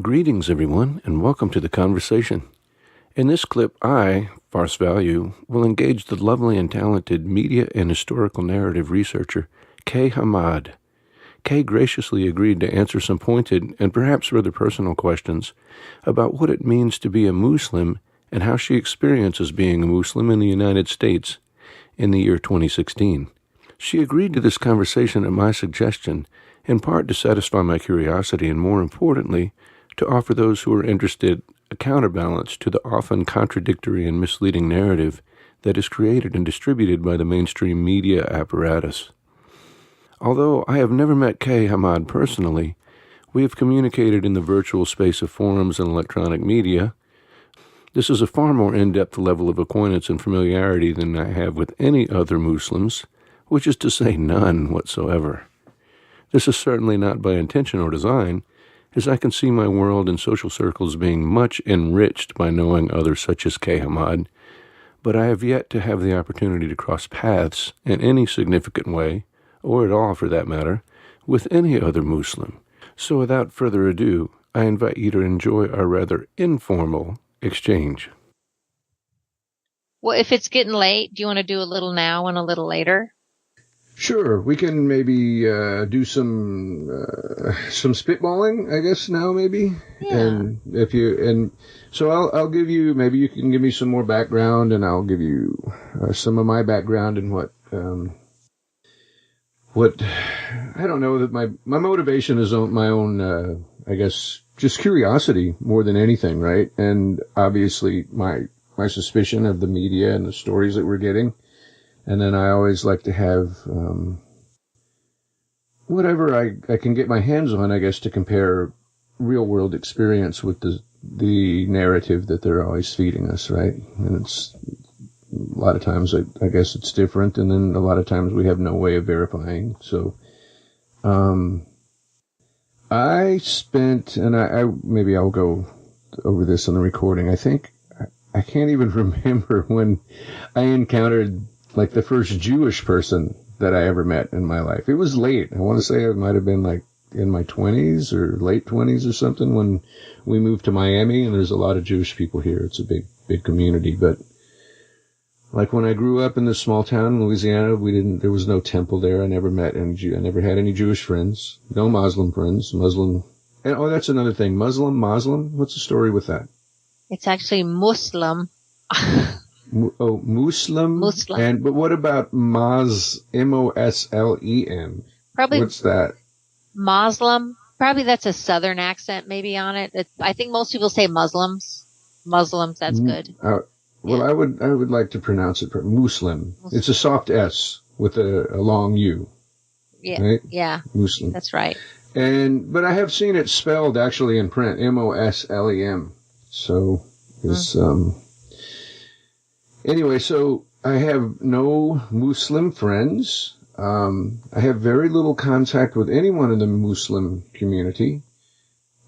Greetings, everyone, and welcome to the conversation. In this clip, I, Farce Value, will engage the lovely and talented media and historical narrative researcher, K. Kay graciously agreed to answer some pointed and perhaps rather personal questions about what it means to be a Muslim and how she experiences being a Muslim in the United States in the year 2016. She agreed to this conversation at my suggestion, in part to satisfy my curiosity and, more importantly, to offer those who are interested a counterbalance to the often contradictory and misleading narrative that is created and distributed by the mainstream media apparatus. Although I have never met K. personally, we have communicated in the virtual space of forums and electronic media. This is a far more in-depth level of acquaintance and familiarity than I have with any other Muslims, which is to say none whatsoever. This is certainly not by intention or design, as I can see my world and social circles being much enriched by knowing others such as K. But I have yet to have the opportunity to cross paths in any significant way, or at all for that matter, with any other Muslim. So without further ado, I invite you to enjoy our rather informal exchange. Well, if it's getting late, do you want to do a little now and a little later? Sure, we can maybe do some spitballing, I guess now maybe. Yeah. And so I'll give you, maybe you can give me some more background, and I'll give you some of my background and what I don't know, that my motivation is my own I guess just curiosity more than anything, right? And obviously my suspicion of the media and the stories that we're getting. And then I always like to have whatever I can get my hands on, I guess, to compare real-world experience with the narrative that they're always feeding us, right? And it's a lot of times, I guess it's different, and then a lot of times we have no way of verifying. So I spent, and I maybe I'll go over this on the recording. I think I can't even remember when I encountered like the first Jewish person that I ever met in my life. It was late. I want to say it might have been like in my 20s or late 20s or something when we moved to Miami, and there's a lot of Jewish people here. It's a big community. But like when I grew up in this small town in Louisiana, there was no temple there. I never met any I never had any Jewish friends. No Muslim friends. And that's another thing. Muslim? What's the story with that? It's actually Muslim. Muslim? Muslim. But what about Moslem? Probably. What's that? Muslim. Probably that's a southern accent maybe on it. I think most people say Muslims. Muslims, that's good. Well, yeah. I would like to pronounce it Muslim. It's a soft S with a long U. Yeah. Right? Yeah. Muslim. That's right. But I have seen it spelled actually in print, Moslem. So it's anyway, so I have no Muslim friends. I have very little contact with anyone in the Muslim community.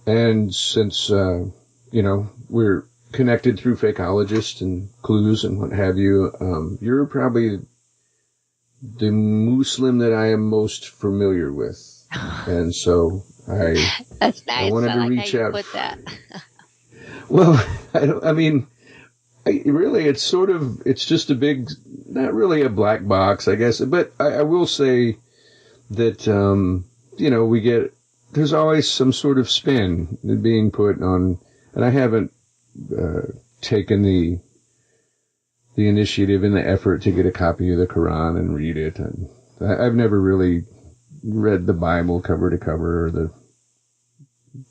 And since, we're connected through Fakeologists and clues and what have you, you're probably the Muslim that I am most familiar with. And so That's nice. I wanted to like reach how you out. Put that. Well, really, it's sort of, it's just a big, not really a black box, I guess. But I will say that, there's always some sort of spin being put on, and I haven't taken the initiative and the effort to get a copy of the Quran and read it. And I've never really read the Bible cover to cover, or the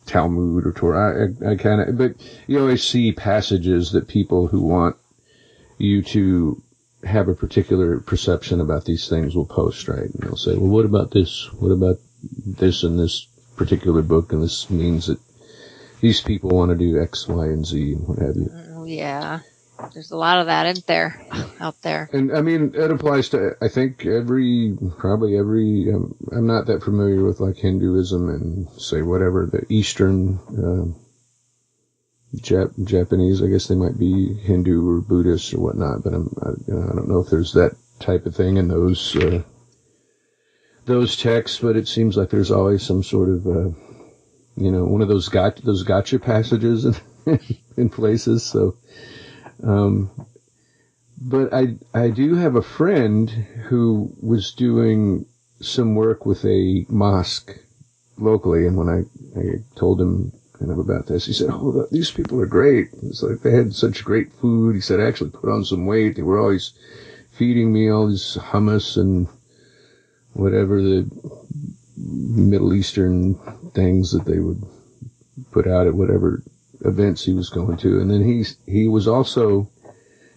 Talmud or Torah. I kind of, but you always see passages that people who want you to have a particular perception about these things will post, right? And they'll say, well, what about this? What about this in this particular book? And this means that these people want to do X, Y, and Z, and what have you. Yeah. There's a lot of that out there. And it applies to, I think, probably every, I'm not that familiar with like Hinduism and say whatever, the Eastern, Japanese, I guess they might be Hindu or Buddhist or whatnot, but I don't know if there's that type of thing in those texts, but it seems like there's always some sort of, one of those gotcha passages in places. So, but I do have a friend who was doing some work with a mosque locally, and when I told him kind of about this, he said, "Oh, these people are great. It's like they had such great food." He said, "I actually put on some weight. They were always feeding me all this hummus and whatever the Middle Eastern things that they would put out at whatever events he was going to." And then he was also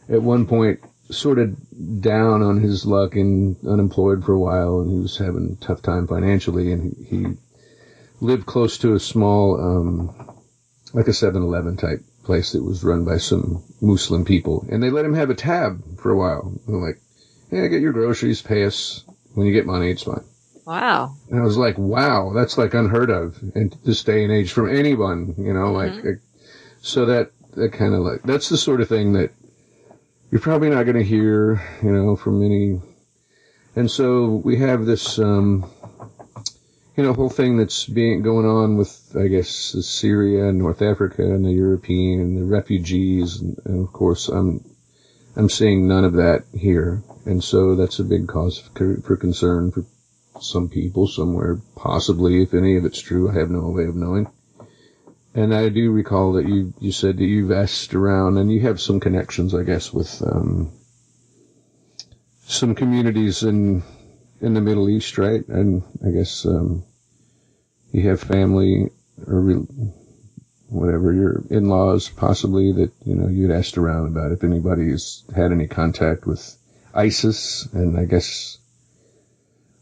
at one point sort of down on his luck and unemployed for a while, and he was having a tough time financially, and he lived close to a small, like a 7-Eleven type place that was run by some Muslim people, and they let him have a tab for a while. They're like, "Yeah, get your groceries, pay us when you get money, it's fine." Wow. And I was like, wow, that's like unheard of in this day and age from anyone, so that kind of like, that's the sort of thing that you're probably not going to hear, from any. And so we have this, whole thing that's going on with, I guess, Syria and North Africa and the European and the refugees. And of course, I'm seeing none of that here. And so that's a big cause for concern for some people somewhere, possibly, if any of it's true. I have no way of knowing. And I do recall that you said that you've asked around, and you have some connections, I guess, with some communities in the Middle East, right? And I guess you have family or whatever, your in-laws possibly, that you'd asked around about if anybody's had any contact with ISIS, and I guess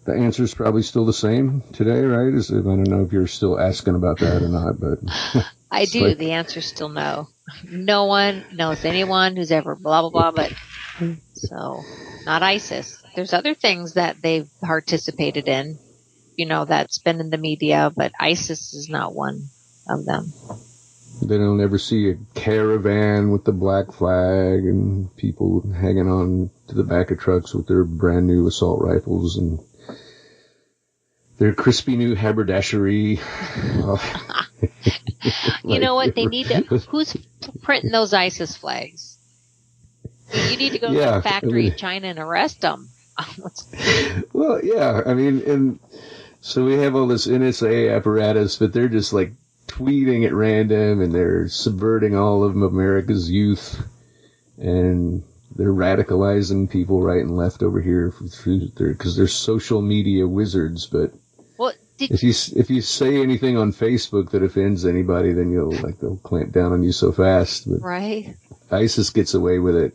the answer is probably still the same today, right? I don't know if you're still asking about that or not, but I do. The answer's still no. No one knows anyone who's ever blah, blah, blah, but so not ISIS. There's other things that they've participated in, that's been in the media, but ISIS is not one of them. They don't ever see a caravan with the black flag and people hanging on to the back of trucks with their brand new assault rifles and their crispy new haberdashery. You know what? They need to. Who's printing those ISIS flags? You need to go to a factory in China and arrest them. Well, yeah. And so we have all this NSA apparatus, but they're just like tweeting at random, and they're subverting all of America's youth, and they're radicalizing people right and left over here because they're social media wizards. But if you say anything on Facebook that offends anybody, then they'll clamp down on you so fast. But right. ISIS gets away with it.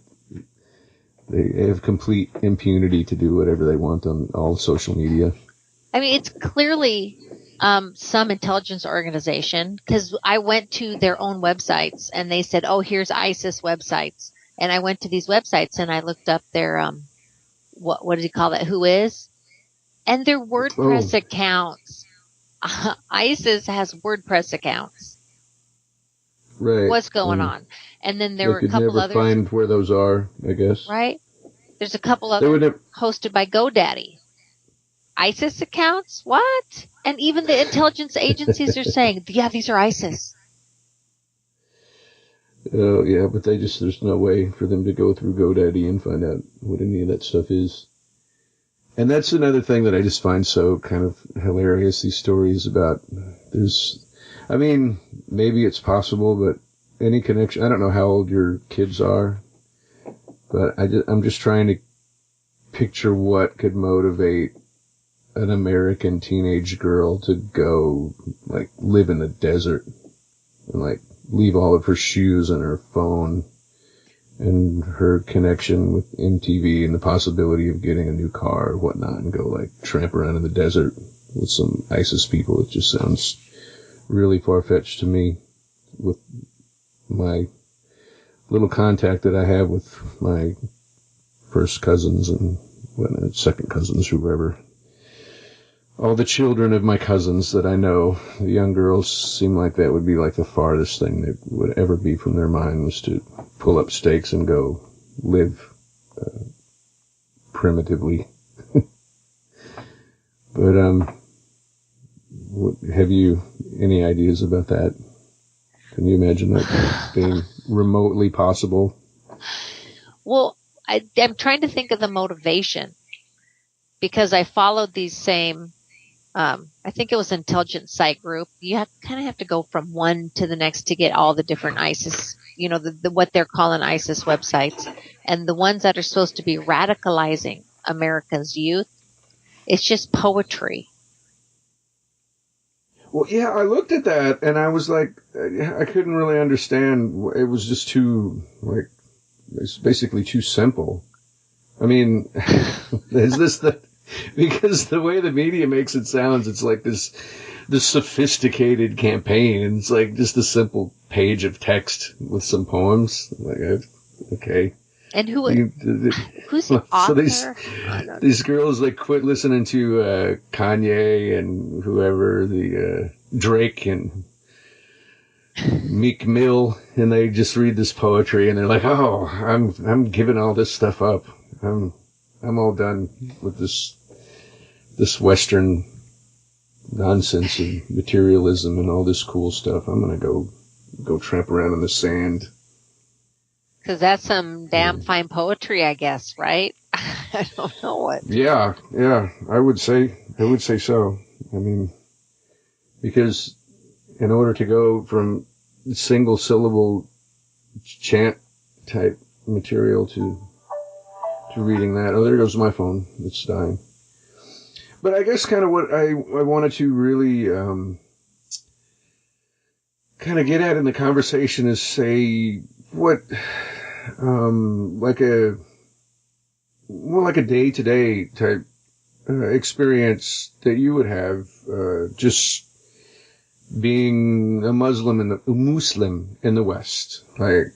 They have complete impunity to do whatever they want on all social media. I mean, it's clearly some intelligence organization, because I went to their own websites and they said, "Oh, here's ISIS websites." And I went to these websites and I looked up their what do you call that? Who is? And their WordPress accounts. ISIS has WordPress accounts. Right. What's going on? And then there were a couple others. They could never find where those are, I guess. Right. There's a couple others hosted by GoDaddy. ISIS accounts? What? And even the intelligence agencies are saying, yeah, these are ISIS. Oh, yeah, but there's no way for them to go through GoDaddy and find out what any of that stuff is. And that's another thing that I just find so kind of hilarious, these stories about maybe it's possible, but any connection, I don't know how old your kids are, but I'm just trying to picture what could motivate an American teenage girl to go, live in the desert and, leave all of her shoes and her phone and her connection with MTV and the possibility of getting a new car or whatnot and go, tramp around in the desert with some ISIS people. It just sounds really far-fetched to me with my little contact that I have with my first cousins and second cousins, whoever. All the children of my cousins that I know, the young girls, seem like that would be the farthest thing that would ever be from their mind, was to pull up stakes and go live primitively. But have you any ideas about that? Can you imagine that being remotely possible? Well, I'm trying to think of the motivation, because I followed these same, I think it was Intelligent Site Group. You kind of have to go from one to the next to get all the different ISIS, what they're calling ISIS websites. And the ones that are supposed to be radicalizing America's youth, it's just poetry. Well, yeah, I looked at that and I was like, I couldn't really understand. It was just too, like, it's basically too simple. I mean, is this because the way the media makes it sounds, it's like this sophisticated campaign, and it's like just a simple page of text with some poems. Like, okay. And who's the author? So these girls like quit listening to Kanye and whoever, the Drake and Meek Mill, and they just read this poetry and they're like, oh, I'm giving all this stuff up. I'm all done with this Western nonsense and materialism and all this cool stuff. I'm gonna go tramp around in the sand. Because that's some damn fine poetry, I guess, right? I don't know what. Yeah, I would say so. I mean, because in order to go from single syllable chant type material to reading that, oh, there goes my phone. It's dying. But I guess kind of what I wanted to really kind of get at in the conversation is say what like a day-to-day type experience that you would have just being a Muslim in the West. Like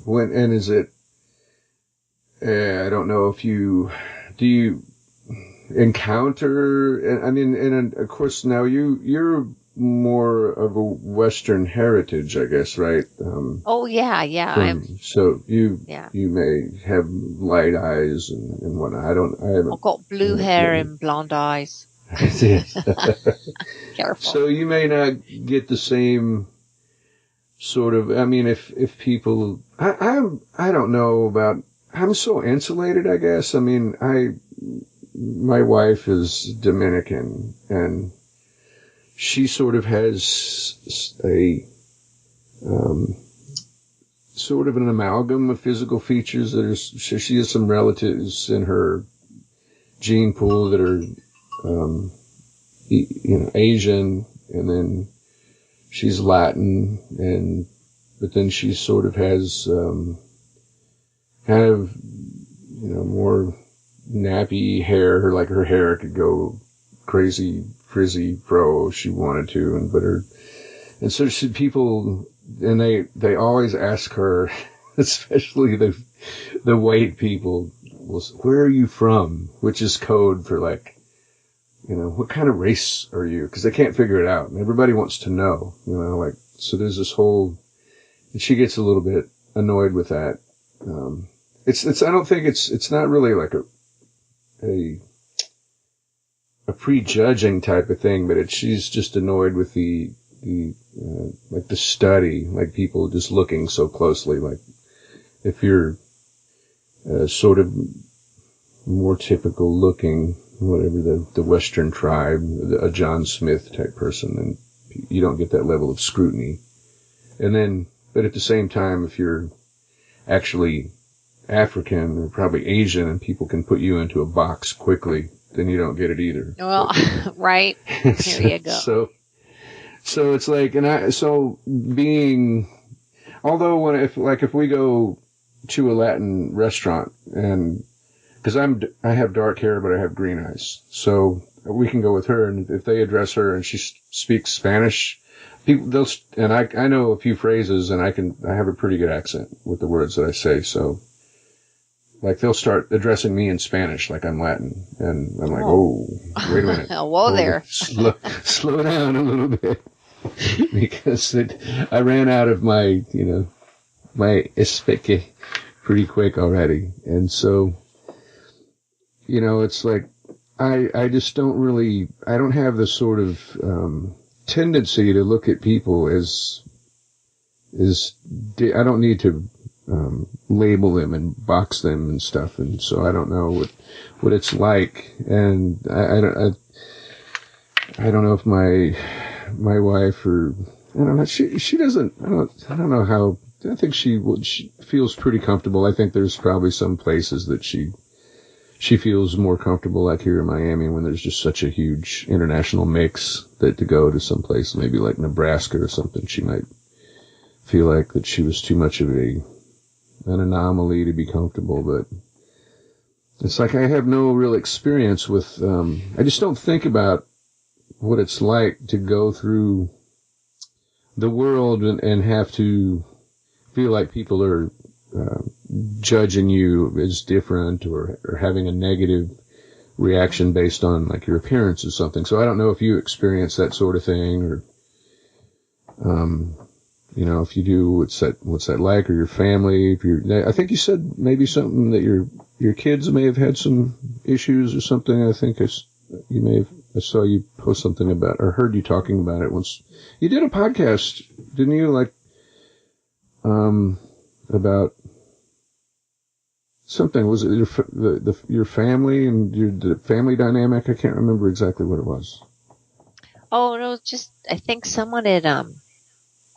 is it? I don't know if do you encounter? I mean, and of course now you're more of a Western heritage, I guess, right? Oh yeah. So you may have light eyes and whatnot. I've got blue hair and blonde eyes. Careful. So you may not get the same sort of. I mean, if people, I don't know about. I'm so insulated, I guess. I mean, my wife is Dominican and she sort of has a sort of an amalgam of physical features that are. She has some relatives in her gene pool that are, Asian, and then she's Latin, but then she sort of has kind of more nappy hair. Like her hair could go crazy frizzy fro if she wanted to, and so people, and they always ask her, especially the white people, where are you from? Which is code for like, what kind of race are you? Because they can't figure it out, and everybody wants to know, like, so there's this whole, and she gets a little bit annoyed with that. I don't think it's not really like a prejudging type of thing, but she's just annoyed with the like the study, like people just looking so closely. Like if you're sort of more typical looking, whatever the Western tribe, a John Smith type person, then you don't get that level of scrutiny. And then, but at the same time, if you're actually African or probably Asian and people can put you into a box quickly, then you don't get it either. Well, right. Here you go. So it's like, although if we go to a Latin restaurant, and because I have dark hair but I have green eyes, so we can go with her, and if they address her and she speaks Spanish, I know a few phrases, and I have a pretty good accent with the words that I say, so like they'll start addressing me in Spanish like I'm Latin, and I'm like, oh wait a minute, whoa there, slow down a little bit. Because I ran out of my espeque pretty quick already. And so, it's like, I just don't have the sort of, tendency to look at people as I don't need to label them and box them and stuff, and so I don't know what it's like, and I don't know if my wife, or I don't know, she doesn't, I don't know how. I think she feels pretty comfortable. I think there's probably some places that she feels more comfortable, like here in Miami, when there's just such a huge international mix, that to go to some place maybe like Nebraska or something, she might feel like that she was too much of an anomaly to be comfortable. But it's like I have no real experience with, I just don't think about what it's like to go through the world and have to feel like people are judging you as different, or having a negative reaction based on like your appearance or something. So I don't know if you experience that sort of thing, or if you do, what's that like, or your family. I think you said maybe something that your kids may have had some issues or something. I think I saw you post something about, or heard you talking about it once. You did a podcast, didn't you? Like, about something. Was it your family and the family dynamic? I can't remember exactly what it was. Oh, no, just, I think someone had, God,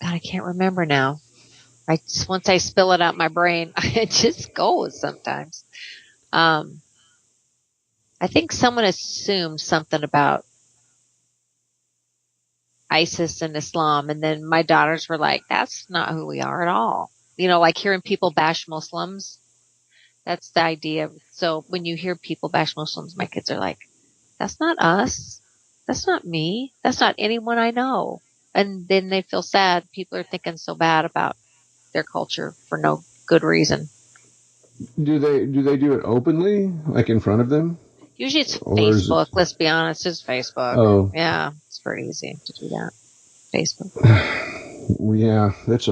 I can't remember now. Once I spill it out my brain, it just goes sometimes. I think someone assumed something about ISIS and Islam, and then my daughters were like, that's not who we are at all. Like hearing people bash Muslims, that's the idea. So when you hear people bash Muslims, my kids are like, that's not us. That's not me. That's not anyone I know. And then they feel sad. People are thinking so bad about their culture for no good reason. Do they do it openly, like in front of them? Usually it's Facebook. Let's be honest, it's Facebook. Oh. Yeah, it's pretty easy to do that. Facebook. Yeah, that's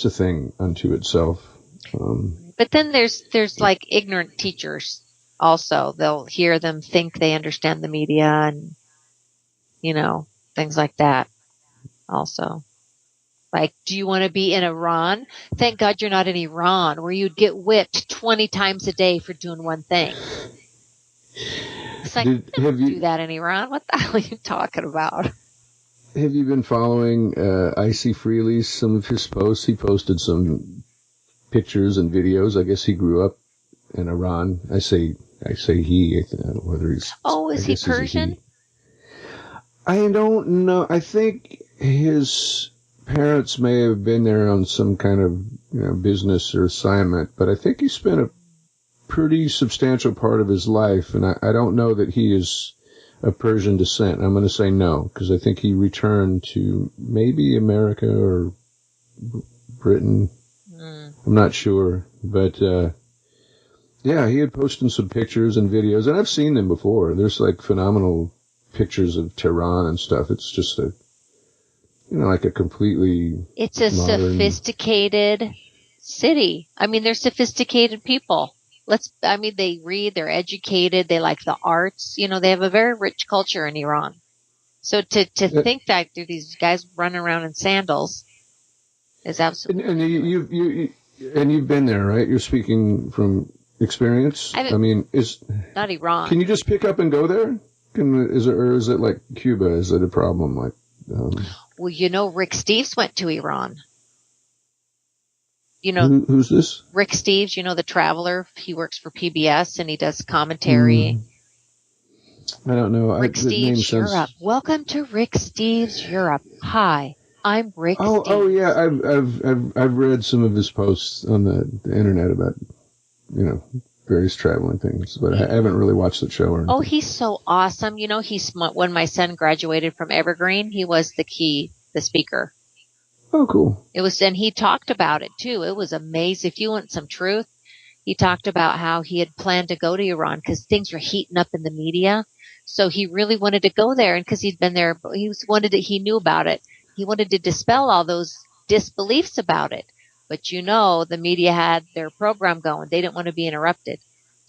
a thing unto itself. But then there's like ignorant teachers also. They'll hear them think they understand the media and, things like that also. Like, do you want to be in Iran? Thank God you're not in Iran, where you'd get whipped 20 times a day for doing one thing. It's like, don't do that in Iran. What the hell are you talking about? Have you been following Icy Freely's, some of his posts? He posted some pictures and videos. I guess he grew up in Iran. I say he. I don't know whether he's. Oh, is he Persian? I don't know. I think his parents may have been there on some kind of business or assignment, but I think he spent a pretty substantial part of his life, and I don't know that he is of Persian descent. I'm going to say no, because I think he returned to maybe America or Britain. I'm not sure, but yeah, he had posted some pictures and videos, and I've seen them before. There's like phenomenal pictures of Tehran and stuff. It's just like a completely It's a modern, sophisticated city. I mean, they're sophisticated people. They read, they're educated, they like the arts. They have a very rich culture in Iran. So to think that these guys running around in sandals is absolutely. And you've been there, right? You're speaking from experience. Is not Iran. Can you just pick up and go there? Is it like Cuba? Is it a problem? Like, well, Rick Steves went to Iran. Who's this? Rick Steves, the traveler. He works for PBS and he does commentary. I don't know. Rick Steves Europe. Welcome to Rick Steves Europe. Hi, I'm Rick Steves. Oh yeah, I've read some of his posts on the internet about various traveling things, but I haven't really watched the show or anything. Oh, he's so awesome. When my son graduated from Evergreen, he was the speaker. Oh, cool. And he talked about it too. It was amazing. If you want some truth, he talked about how he had planned to go to Iran because things were heating up in the media. So he really wanted to go there, and because he'd been there, he knew about it. He wanted to dispel all those disbeliefs about it. But the media had their program going. They didn't want to be interrupted.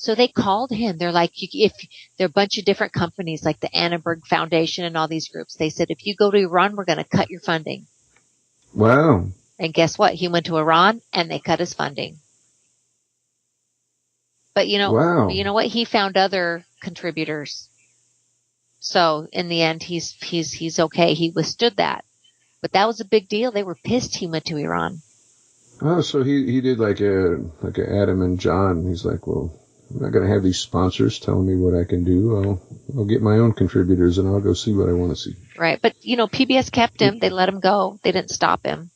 So they called him. They're like, if there are a bunch of different companies like the Annenberg Foundation and all these groups, they said, if you go to Iran, we're going to cut your funding. Wow. And guess what? He went to Iran and they cut his funding. But Wow. you know what? He found other contributors. So in the end, he's okay. He withstood that. But that was a big deal. They were pissed he went to Iran. Oh, so he did like a Adam and John. He's like, well, I'm not going to have these sponsors telling me what I can do. I'll get my own contributors and I'll go see what I want to see. Right. But, PBS kept him. They let him go. They didn't stop him.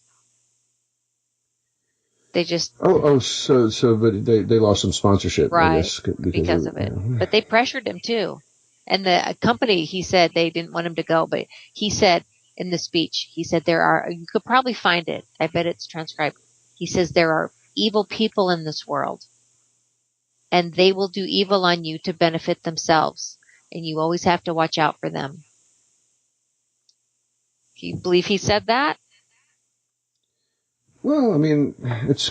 They just. But they lost some sponsorship, right, I guess. Because of it. But they pressured him too. And the company, he said they didn't want him to go, but he said in the speech, he said you could probably find it. I bet it's transcribed. He says there are evil people in this world and they will do evil on you to benefit themselves. And you always have to watch out for them. Do you believe he said that? Well, I mean, it's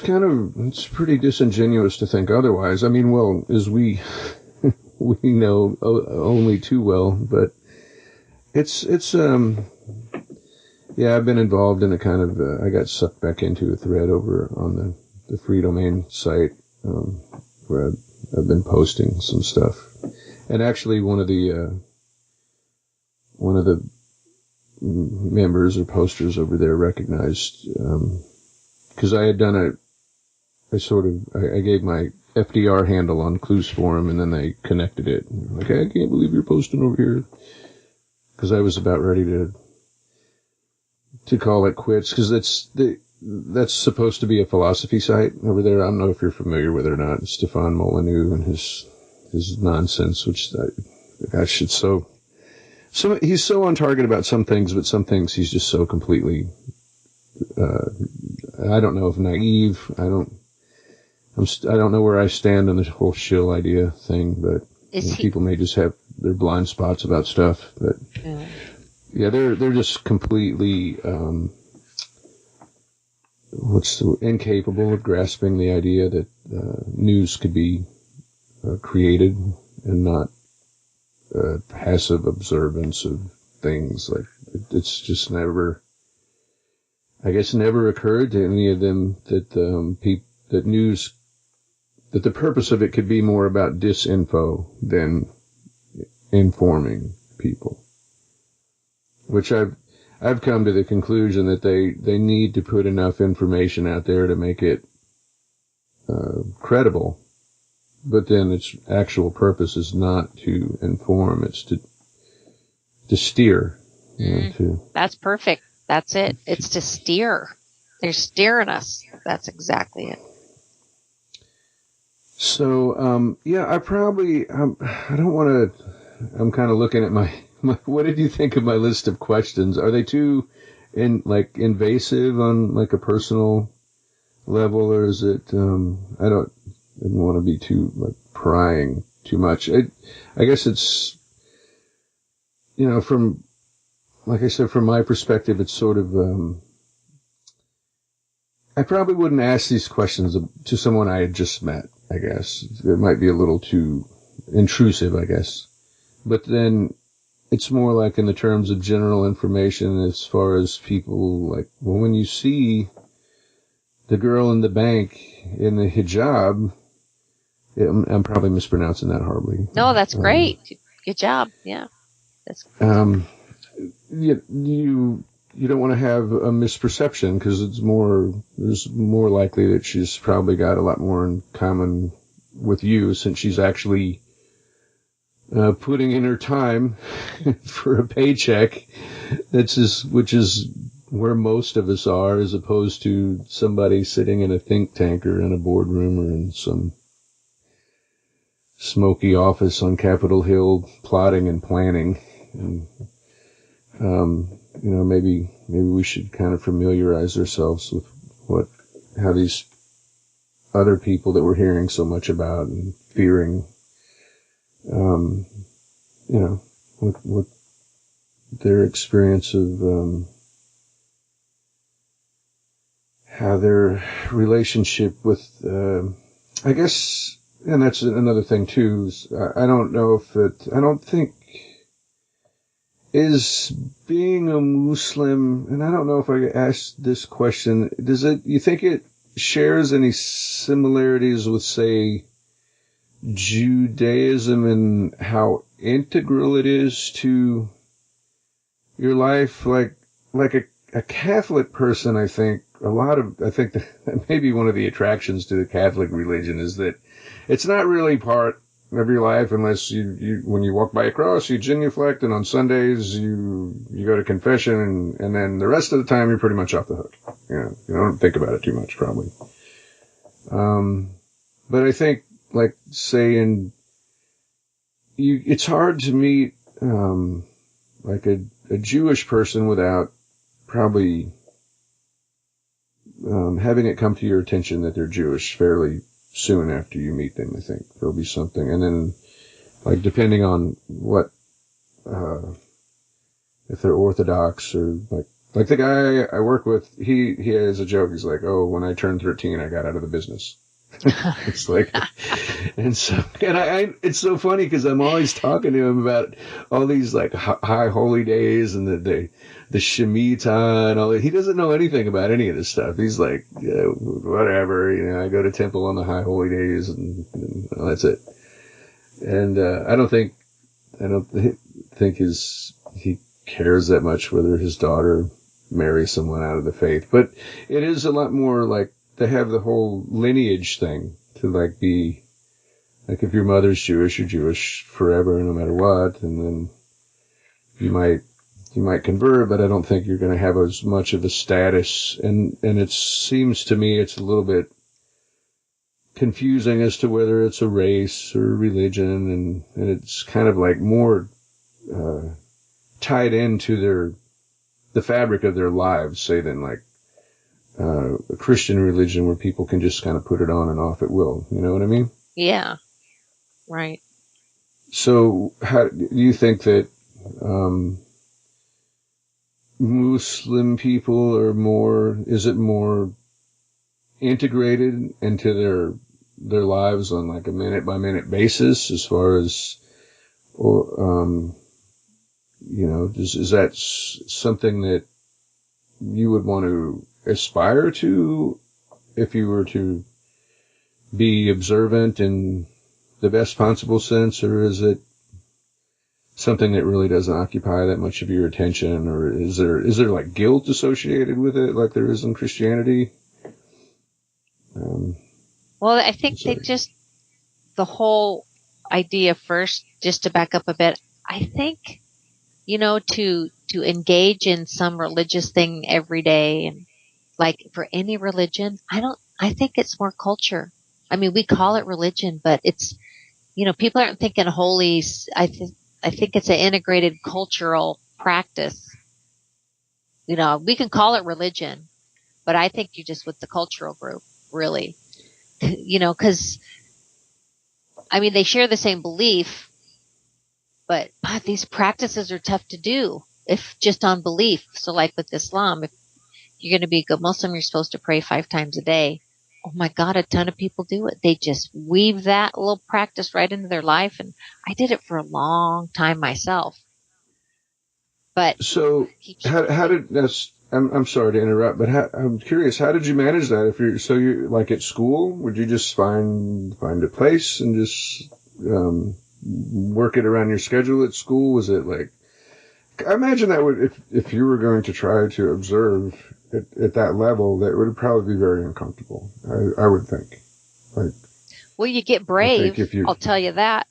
pretty disingenuous to think otherwise. I mean, well, as we know only too well, but it's yeah, I've been involved in a kind of, I got sucked back into a thread over on the Free Domain site, where I've been posting some stuff. And actually one of the members or posters over there recognized, because I had done I gave my FDR handle on Clues Forum, and then they connected it. And they're like, I can't believe you're posting over here. Because I was about ready to call it quits, because that's supposed to be a philosophy site over there. I don't know if you're familiar with it or not. Stefan Molyneux and his nonsense, which gosh, it's so he's so on target about some things, but some things he's just so completely, I don't know if naive. I don't know where I stand on this whole shill idea thing, but people may just have their blind spots about stuff. But yeah, they're just completely incapable of grasping the idea that news could be created and not passive observance of things. Like it's just never occurred to any of them that that news, that the purpose of it could be more about disinfo than informing people. Which I've come to the conclusion that they need to put enough information out there to make it credible, but then its actual purpose is not to inform; it's to steer. That's perfect. That's it. It's to steer. They're steering us. That's exactly it. So, yeah, I don't want to. I'm kind of looking at my. What did you think of my list of questions? Are they too invasive on like a personal level, or is it? I didn't want to be too prying too much. I guess it's, from, like I said, from my perspective, it's sort of. I probably wouldn't ask these questions to someone I had just met. I guess it might be a little too intrusive. I guess, but then. It's more like in the terms of general information as far as people when you see the girl in the bank in the hijab, I'm probably mispronouncing that horribly. No, that's great. Good job. Yeah. That's you don't want to have a misperception, because there's more likely that she's probably got a lot more in common with you, since she's actually putting in her time for a paycheck, which is where most of us are, as opposed to somebody sitting in a think tank or in a boardroom or in some smoky office on Capitol Hill plotting and planning. And, maybe we should kind of familiarize ourselves with how these other people that we're hearing so much about and fearing, what their experience of how their relationship with, I guess and that's another thing too. I don't know if I don't think is being a Muslim, and I don't know if I asked this question. You think it shares any similarities with, say, Judaism and how integral it is to your life? Like a Catholic person, I think that maybe one of the attractions to the Catholic religion is that it's not really part of your life unless when you walk by a cross, you genuflect, and on Sundays you go to confession, and then the rest of the time you're pretty much off the hook. You don't think about it too much, probably. But I think, like, say it's hard to meet, like a Jewish person without probably, having it come to your attention that they're Jewish fairly soon after you meet them. I think there'll be something. And then, like, depending on what, if they're Orthodox or like the guy I work with, he has a joke. He's like, "Oh, when I turned 13, I got out of the business." It's like, and it's so funny because I'm always talking to him about all these like high holy days and the Shemitah and all that. He doesn't know anything about any of this stuff. He's like, yeah, whatever, I go to temple on the high holy days and that's it. And I don't think he cares that much whether his daughter marries someone out of the faith. But it is a lot more like, to have the whole lineage thing, to like be, like, if your mother's Jewish, you're Jewish forever, no matter what, and then you might convert, but I don't think you're going to have as much of a status, and it seems to me it's a little bit confusing as to whether it's a race or religion, and it's kind of like more tied into the fabric of their lives, say, than like a Christian religion where people can just kind of put it on and off at will. You know what I mean? Yeah. Right. So how do you think that Muslim people is it more integrated into their lives on like a minute by minute basis, as far as, is that something that you would want to aspire to if you were to be observant in the best possible sense, or is it something that really doesn't occupy that much of your attention, or is there like guilt associated with it like there is in Christianity? Well, I think the whole idea first, just to back up a bit, I think, to engage in some religious thing every day, and like for any religion, I think it's more culture. I mean, we call it religion, but it's, people aren't thinking holy. I think it's an integrated cultural practice. We can call it religion, but I think you just with the cultural group, really, cause I mean, they share the same belief, but these practices are tough to do if just on belief. So like with Islam, if you're going to be a good Muslim, you're supposed to pray 5 times a day. Oh my God, a ton of people do it. They just weave that little practice right into their life. And I did it for a long time myself. But so I'm sorry to interrupt, but I'm curious, how did you manage that? If you're like at school, would you just find a place and just, work it around your schedule at school? Was it like, I imagine that would, if you were going to try to observe at that level, that would probably be very uncomfortable. I would think. Like, well, you get brave. I'll tell you that.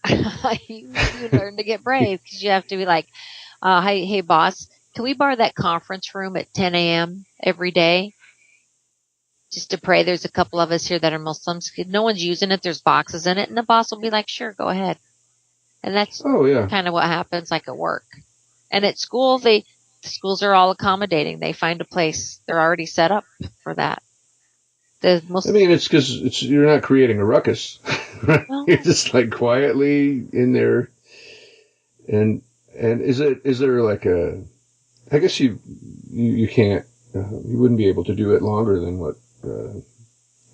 you learn to get brave because you have to be like, hey, boss, can we borrow that conference room at 10 a.m. every day? Just to pray. There's a couple of us here that are Muslims. No one's using it. There's boxes in it. And the boss will be like, sure, go ahead. And that's kind of what happens like at work. And at school, the schools are all accommodating. They find a place. They're already set up for that. It's because you're not creating a ruckus. Right? Well, you're just like quietly in there. And is there like I guess you can't, you wouldn't be able to do it longer than what,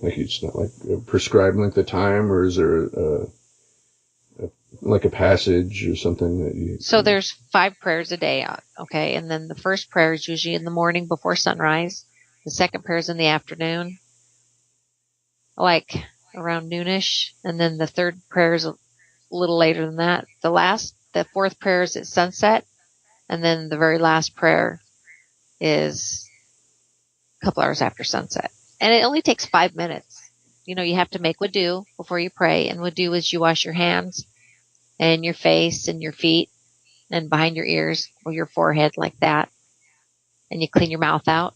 Like it's not like a prescribed length of time, or is there like a passage or something that you... So there's 5 prayers a day, okay? And then the first prayer is usually in the morning before sunrise. The second prayer is in the afternoon, like around noonish. And then the third prayer is a little later than that. The fourth prayer is at sunset. And then the very last prayer is a couple hours after sunset. And it only takes 5 minutes. You know, you have to make wudu before you pray. And wudu is you wash your hands and your face and your feet and behind your ears or your forehead like that. And you clean your mouth out.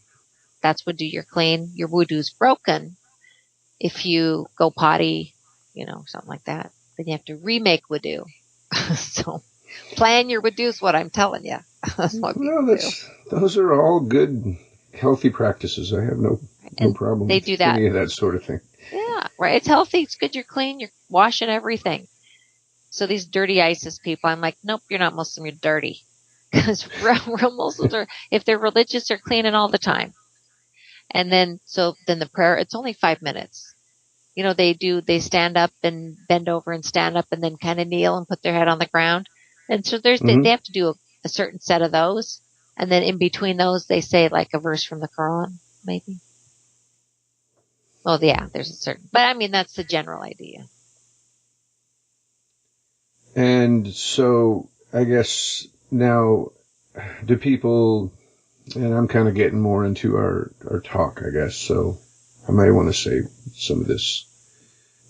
That's wudu, you're clean. Your wudu's broken if you go potty, you know, something like that. Then you have to remake wudu. So plan your wudu is what I'm telling you. That's what people do. Those are all good, healthy practices. I have no problem they with do that. any of that sort of thing. Yeah, right. It's healthy. It's good. You're clean. You're washing everything. So these dirty ISIS people, I'm like, nope, you're not Muslim. You're dirty. Because real Muslims are, if they're religious, they're cleaning all the time. And then the prayer, it's only 5 minutes. You know, they stand up and bend over and stand up and then kind of kneel and put their head on the ground. And so they have to do a certain set of those. And then in between those, they say like a verse from the Quran, maybe. Well, yeah, there's a certain, but I mean, that's the general idea. And so I guess now, do people, and I'm kind of getting more into our talk, I guess, so I might want to save some of this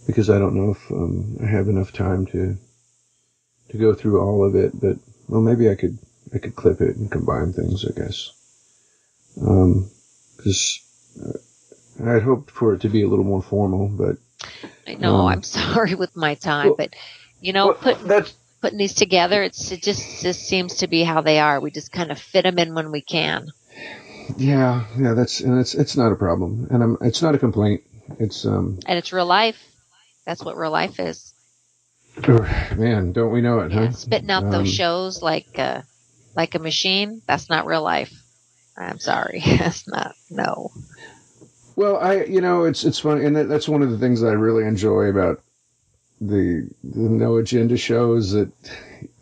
because I don't know if I have enough time to go through all of it, but well, maybe I could clip it and combine things, I guess. Because I had hoped for it to be a little more formal, but I know, I'm sorry with my time, but you know, putting these together, it just seems to be how they are. We just kind of fit them in when we can. Yeah, it's not a problem, and it's not a complaint. It's and it's real life. That's what real life is. Man, don't we know it, huh? Spitting out those shows like a machine. That's not real life. I'm sorry, that's not. No. Well, it's funny, and that's one of the things that I really enjoy about the no agenda shows. That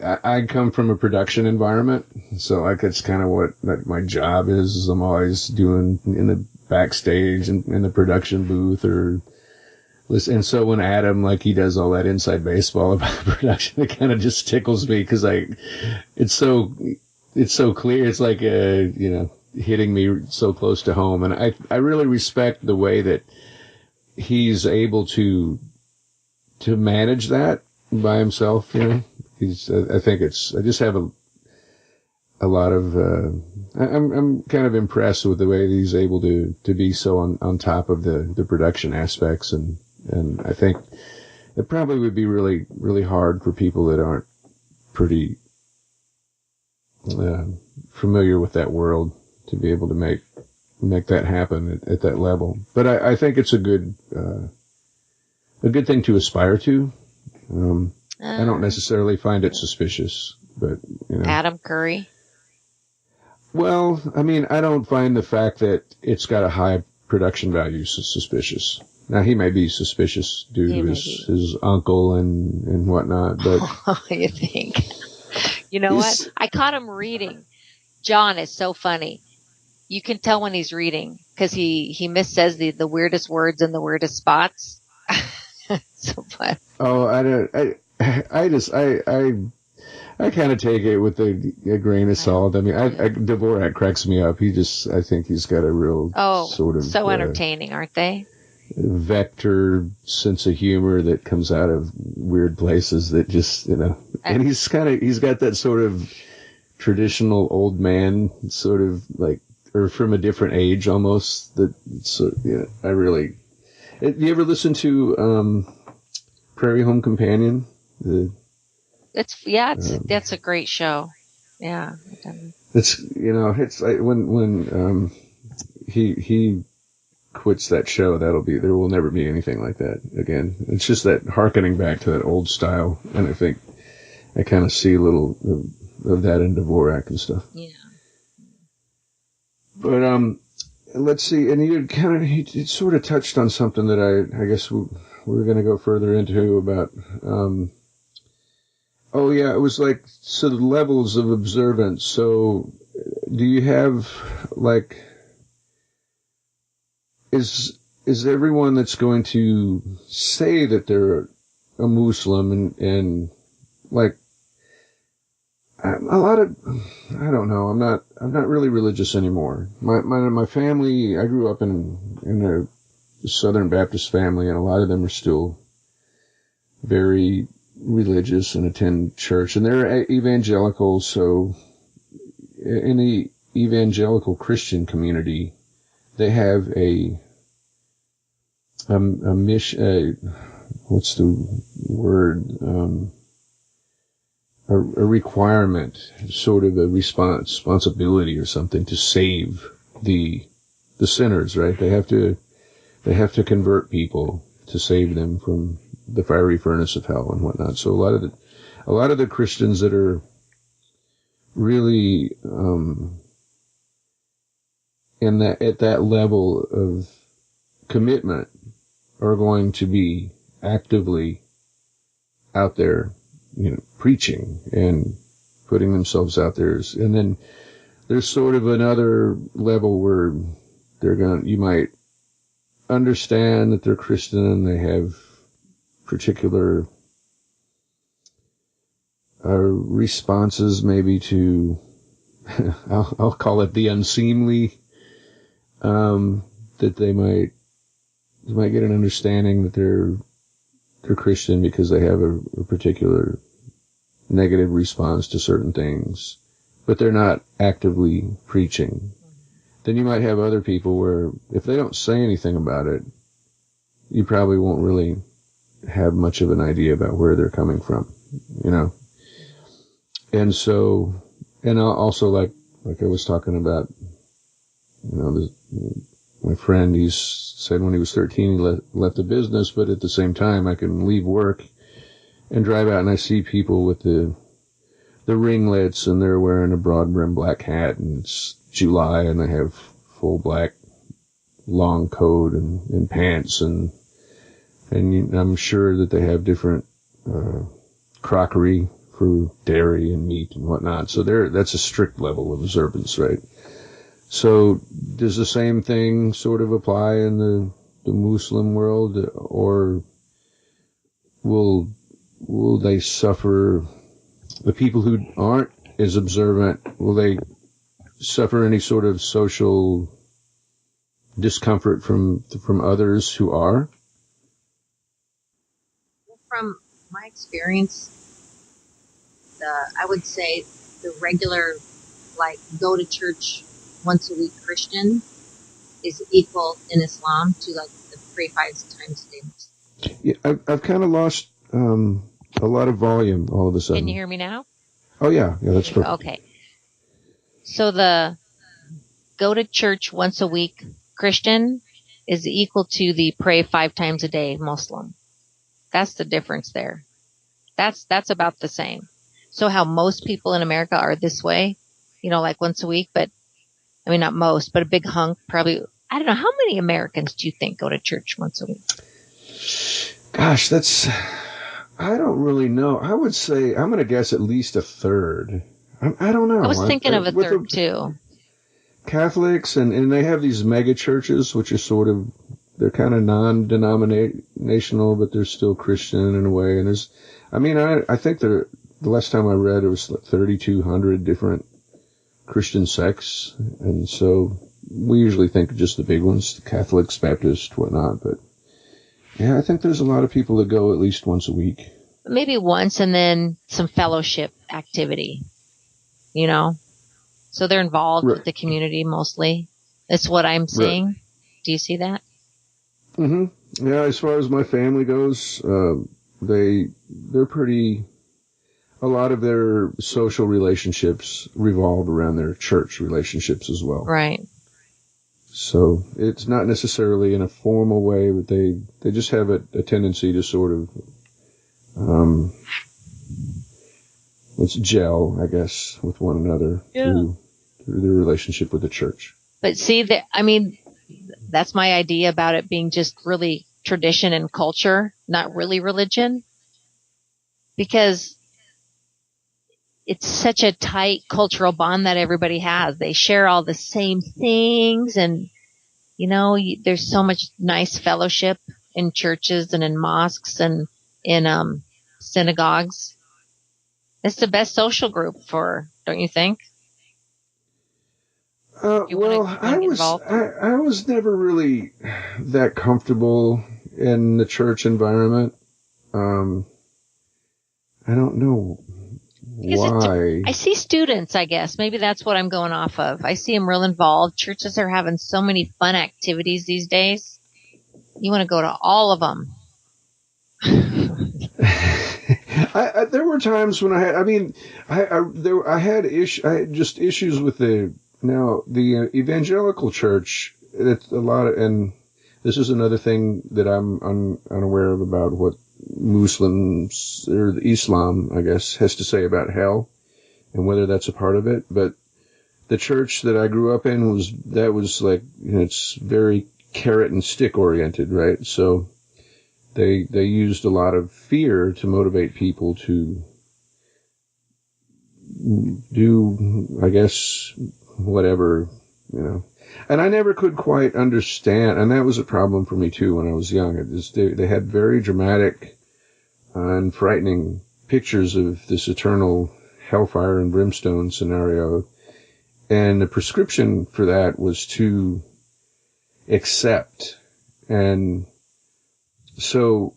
I come from a production environment, so like it's kind of what my job is I'm always doing in the backstage and in the production booth or listen. And so when Adam, like, he does all that inside baseball about production, it kind of just tickles me because it's so clear. It's like hitting me so close to home, and I really respect the way that he's able to manage that by himself. You know, I just have a lot of I'm kind of impressed with the way that he's able to be so on top of the production aspects, and I think it probably would be really, really hard for people that aren't pretty familiar with that world to be able to make that happen at that level. But I think it's a good thing to aspire to. I don't necessarily find it suspicious, but Adam Curry. Well, I mean, I don't find the fact that it's got a high production value suspicious. Now, he may be suspicious due to his uncle and whatnot, but you think? You know what? I caught him reading. John is so funny. You can tell when he's reading because he missays the weirdest words in the weirdest spots. So fun. Oh, I kind of take it with a grain of salt. I mean, Dvorak cracks me up. I think he's got a real sort of so entertaining, aren't they? Vector sense of humor that comes out of weird places that just, and he's got that sort of traditional old man sort of like, or from a different age almost that, so, I really, you ever listen to, Prairie Home Companion? That's a great show. Yeah. It's like when he quits that show, there will never be anything like that again. It's just that hearkening back to that old style, and I think I kind of see a little of that in Dvorak and stuff. Yeah. But let's see, and you sort of touched on something that I guess we're going to go further into about, oh yeah, it was like, so the levels of observance. So do you have, like, is everyone that's going to say that they're a Muslim and like, a lot of, I don't know, I'm not really religious anymore. My family, I grew up in a Southern Baptist family, and a lot of them are still very religious and attend church, and they're evangelical. So in the evangelical Christian community, they have a mission, what's the word, a requirement, sort of a responsibility or something to save the sinners, right? They have to convert people to save them from the fiery furnace of hell and whatnot. So a lot of the Christians that are really at that level of commitment are going to be actively out there, preaching and putting themselves out there. And then there's sort of another level where you might understand that they're Christian and they have particular responses maybe to, I'll call it the unseemly, that they might get an understanding that they're Christian because they have a particular negative response to certain things, but they're not actively preaching. Then you might have other people where if they don't say anything about it, you probably won't really have much of an idea about where they're coming from, And so, and also like I was talking about, my friend, he's said when he was 13 he left the business, but at the same time I can leave work and drive out and I see people with the ringlets and they're wearing a broad brim black hat and it's July and they have full black long coat and pants and I'm sure that they have different crockery for dairy and meat and whatnot. So that's a strict level of observance, right? So does the same thing sort of apply in the Muslim world, or will they suffer, the people who aren't as observant, will they suffer any sort of social discomfort from others who are? From my experience, I would say the regular, like, go to church once a week Christian is equal in Islam to like the pray 5 times a day. Yeah, I've kind of lost a lot of volume all of a sudden. Can you hear me now? Oh yeah, that's perfect. Okay. So the go to church once a week Christian is equal to the pray 5 times a day Muslim. That's the difference there. That's about the same. So how most people in America are this way, like once a week, but I mean, not most, but a big hunk, probably, I don't know, how many Americans do you think go to church once a week? Gosh, I don't really know. I would say, I'm going to guess at least a third. I don't know. I was thinking of a third too. Catholics, and they have these mega churches, which are they're kind of non-denominational, but they're still Christian in a way. And I think the last time I read, it was 3,200 different Christian sects, and so we usually think of just the big ones, the Catholics, Baptists, whatnot, but yeah, I think there's a lot of people that go at least once a week. Maybe once, and then some fellowship activity, so they're involved with the community mostly. That's what I'm seeing. Right. Do you see that? Mm-hmm. Yeah, as far as my family goes, they're pretty, a lot of their social relationships revolve around their church relationships as well. Right. So it's not necessarily in a formal way, but they just have a tendency to sort of, let's gel, I guess, with one another through their relationship with the church. But see, that's my idea about it being just really tradition and culture, not really religion, because it's such a tight cultural bond that everybody has. They share all the same things, and there's so much nice fellowship in churches and in mosques and in synagogues. It's the best social group don't you think? Well, I was never really that comfortable in the church environment. I don't know why. I see students, I guess. Maybe that's what I'm going off of. I see them real involved. Churches are having so many fun activities these days. You want to go to all of them. There were times when I had issues with the evangelical church. It's a lot of, and this is another thing that I'm unaware of about what Muslims or Islam, I guess, has to say about hell and whether that's a part of it. But the church that I grew up in was like, it's very carrot and stick oriented, right? So they used a lot of fear to motivate people to do, I guess, whatever, And I never could quite understand, and that was a problem for me too when I was young. They had very dramatic and frightening pictures of this eternal hellfire and brimstone scenario, and the prescription for that was to accept. And so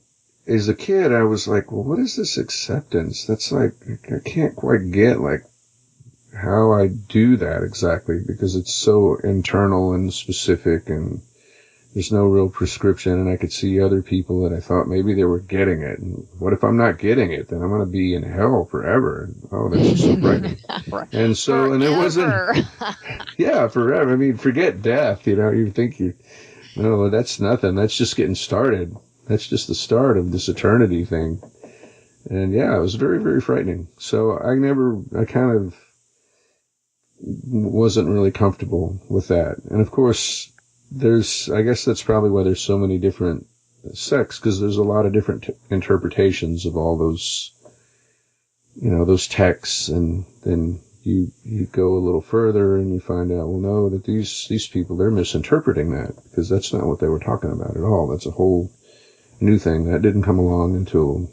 as a kid, I was like, well, what is this acceptance? That's like, I can't quite get like how I do that exactly, because it's so internal and specific, and there's no real prescription. And I could see other people that I thought maybe they were getting it. And what if I'm not getting it? Then I'm going to be in hell forever. Oh, that's just so frightening. And so, forever. And it wasn't, yeah, forever. I mean, forget death, you think no, that's nothing. That's just getting started. That's just the start of this eternity thing. And yeah, it was very, very frightening. So I kind of wasn't really comfortable with that. And of course, I guess that's probably why there's so many different sects, because there's a lot of different interpretations of all those, those texts. And then you go a little further and you find out, well, no, that these people, they're misinterpreting that, because that's not what they were talking about at all. That's a whole new thing that didn't come along until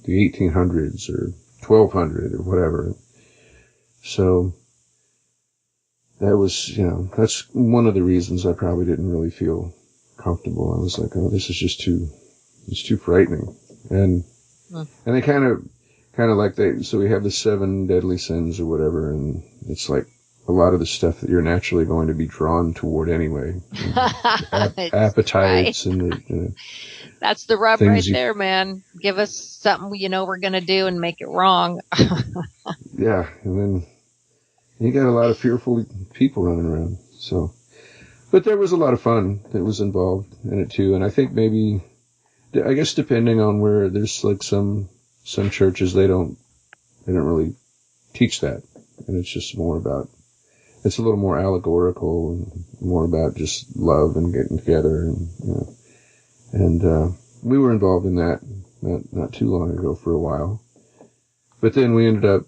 the 1800s or 1200 or whatever. So that was, that's one of the reasons I probably didn't really feel comfortable. I was like, oh, this is just it's too frightening. And they kind of like so we have the 7 deadly sins or whatever, and it's like a lot of the stuff that you're naturally going to be drawn toward anyway. Appetites, right. And that's the rub right there, man. Give us something we're going to do and make it wrong. Yeah, and then you got a lot of fearful people running around. So, but there was a lot of fun that was involved in it too. And I think I guess depending on where, there's like some churches, they don't really teach that. And it's just more about, it's a little more allegorical and more about just love and getting together. And we were involved in that not too long ago for a while. But then we ended up,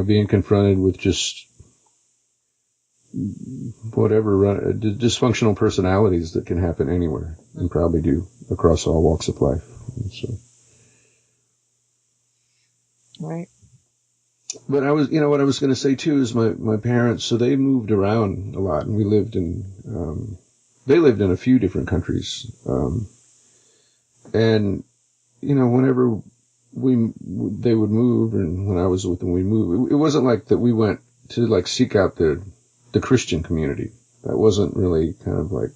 being confronted with just whatever dysfunctional personalities that can happen anywhere, and probably do across all walks of life. And so, right. But I was, what I was going to say too is my parents. So they moved around a lot, and we lived in. They lived in a few different countries, and whenever they would move, and when I was with them, we moved. It wasn't like that we went to like seek out the Christian community. That wasn't really kind of like,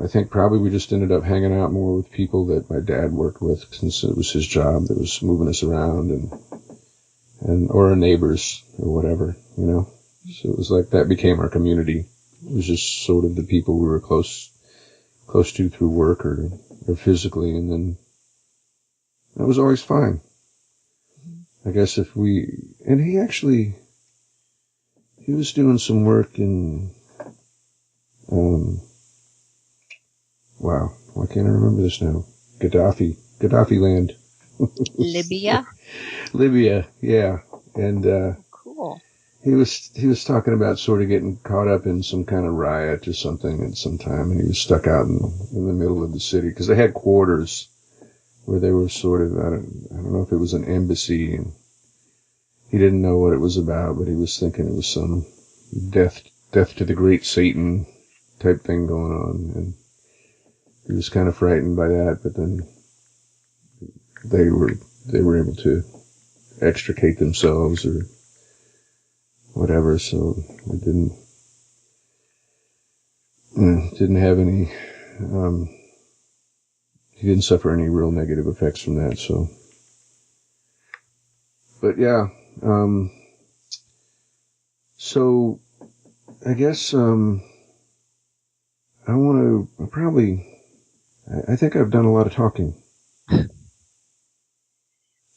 I think probably we just ended up hanging out more with people that my dad worked with, since it was his job that was moving us around, and or our neighbors or whatever, So it was like that became our community. It was just sort of the people we were close to through work or physically, and then that was always fine. I guess and he was doing some work in, wow, why can't I remember this now? Gaddafi land. Libya? Libya, yeah. And, Cool. he was talking about sort of getting caught up in some kind of riot or something at some time, and he was stuck out in the middle of the city, because they had quarters where they were sort of, I don't know if it was an embassy, and he didn't know what it was about, but he was thinking it was some death to the great Satan type thing going on, and he was kind of frightened by that, but then they were able to extricate themselves or whatever, so it didn't have any, he didn't suffer any real negative effects from that, so. But yeah, so I guess, I think I've done a lot of talking.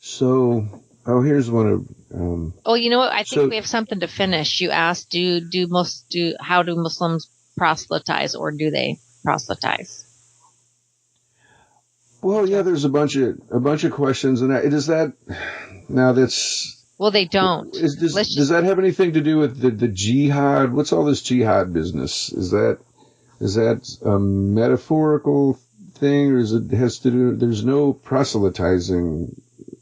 So, here's one of, Oh, you know what? I think we have something to finish. You asked, how do Muslims proselytize, or do they proselytize? well, yeah, there's a bunch of questions, and Well, they don't. Does that have anything to do with the jihad? What's all this jihad business? Is that a metaphorical thing, or is it has to do? There's no proselytizing,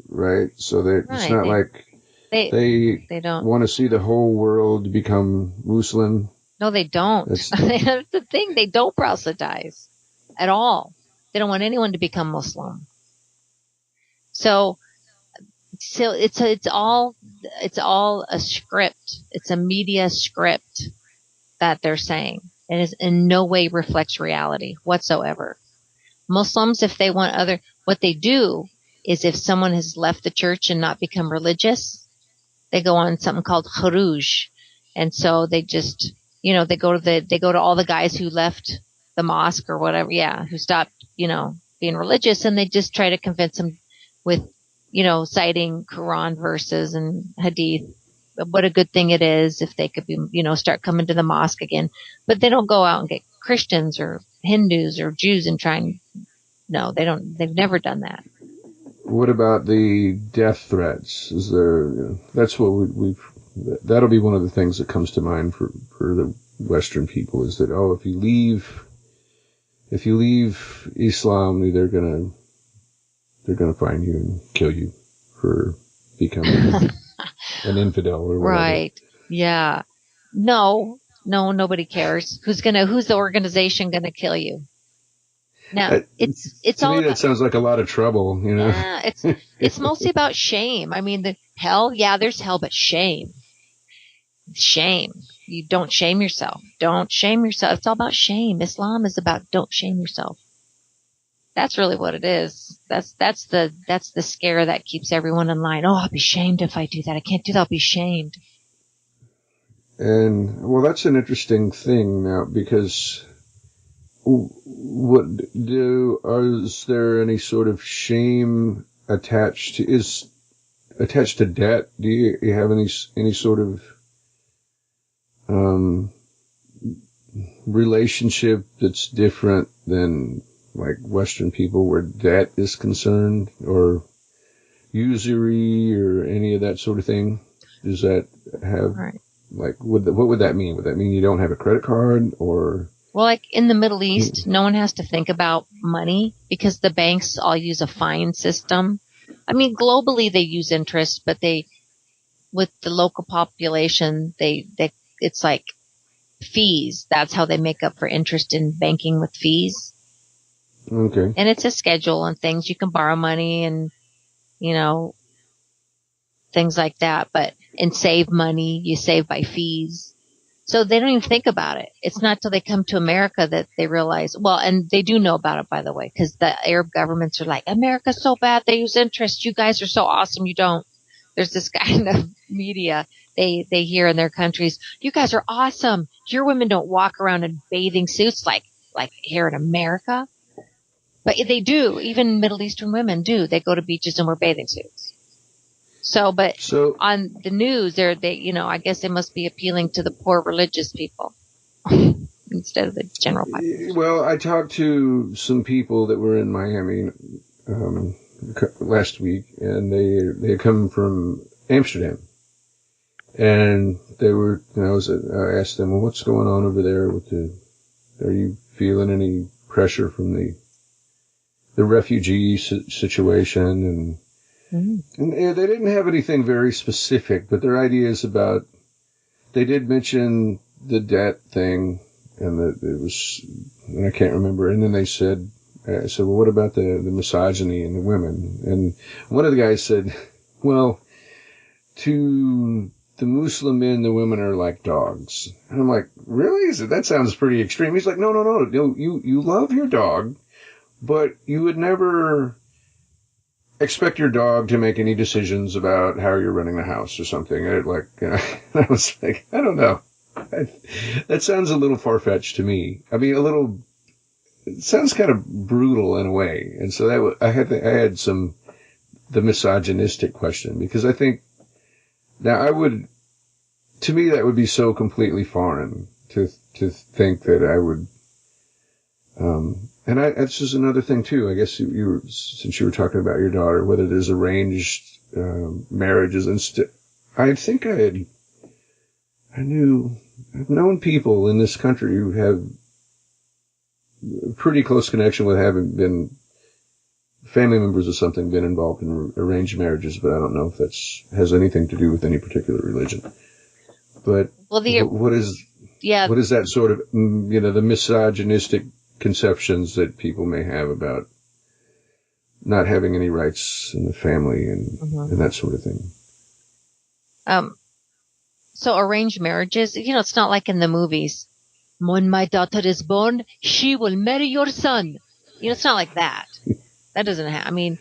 right? So it's not like they don't want to see the whole world become Muslim. No, they don't. That's the thing. They don't proselytize at all. They don't want anyone to become Muslim. So it's all a script. It's a media script that they're saying. It is in no way reflects reality whatsoever. Muslims, if they want what they do is, if someone has left the church and not become religious, they go on something called khuruj. And so they just, they go to all the guys who left the mosque or whatever, who stopped, being religious, and they just try to convince them with, citing Quran verses and hadith, what a good thing it is if they could be, start coming to the mosque again. But they don't go out and get Christians or Hindus or Jews and no, they don't, they've never done that. What about the death threats? Is there, that's what that'll be one of the things that comes to mind for the Western people, is that, if you leave Islam, they're gonna find you and kill you for becoming an infidel or whatever. Right. Yeah. No, nobody cares. Who's the organization gonna kill you? No, it's all. To me, that sounds like a lot of trouble, It's mostly about shame. I mean, there's hell, but shame. Shame. You don't shame yourself. Don't shame yourself. It's all about shame. Islam is about don't shame yourself. That's really what it is. That's the scare that keeps everyone in line. Oh, I'll be shamed if I do that. I can't do that. I'll be shamed. And well, that's an interesting thing now, because is there any sort of shame attached to debt? Do you have any sort of relationship that's different than like Western people, where debt is concerned, or usury or any of that sort of thing? Does that have what would that mean? Would that mean you don't have a credit card, or? Well, like in the Middle East, no one has to think about money because the banks all use a fine system. I mean, globally they use interest, but with the local population, it's like fees. That's how they make up for interest in banking, with fees. Okay. And it's a schedule and things. You can borrow money and, things like that, and save money. You save by fees. So they don't even think about it. It's not till they come to America that they realize, and they do know about it, by the way, because the Arab governments are like, America's so bad, they use interest. You guys are so awesome, you don't. There's this kind of media they hear in their countries. You guys are awesome. Your women don't walk around in bathing suits like here in America. But they do. Even Middle Eastern women do. They go to beaches and wear bathing suits. So, but So, on the news, I guess they must be appealing to the poor religious people instead of the general population. well, I talked to some people that were in Miami last week, and they had come from Amsterdam, and they were. I asked them, well, what's going on over there with are you feeling any pressure from the refugee situation? And they didn't have anything very specific, but their ideas about, they did mention the debt thing, and and I can't remember. And then I said, well, what about the misogyny in the women? And one of the guys said, well, to the Muslim men, the women are like dogs. And I'm like, really? That sounds pretty extreme. He's like, no. You love your dog, but you would never expect your dog to make any decisions about how you're running the house or something. I was like, I don't know. That sounds a little far-fetched to me. I mean, it sounds kind of brutal in a way. And so I had the misogynistic question, because I think, now to me, that would be so completely foreign to think that I would, that's just another thing too. I guess since you were talking about your daughter, whether there's arranged marriages I think I've known people in this country who have a pretty close connection with having been family members or something, been involved in arranged marriages, but I don't know if has anything to do with any particular religion. But what is that sort of, the misogynistic conceptions that people may have about not having any rights in the family and that sort of thing. So arranged marriages, it's not like in the movies. When my daughter is born, she will marry your son. It's not like that. That doesn't happen. I mean,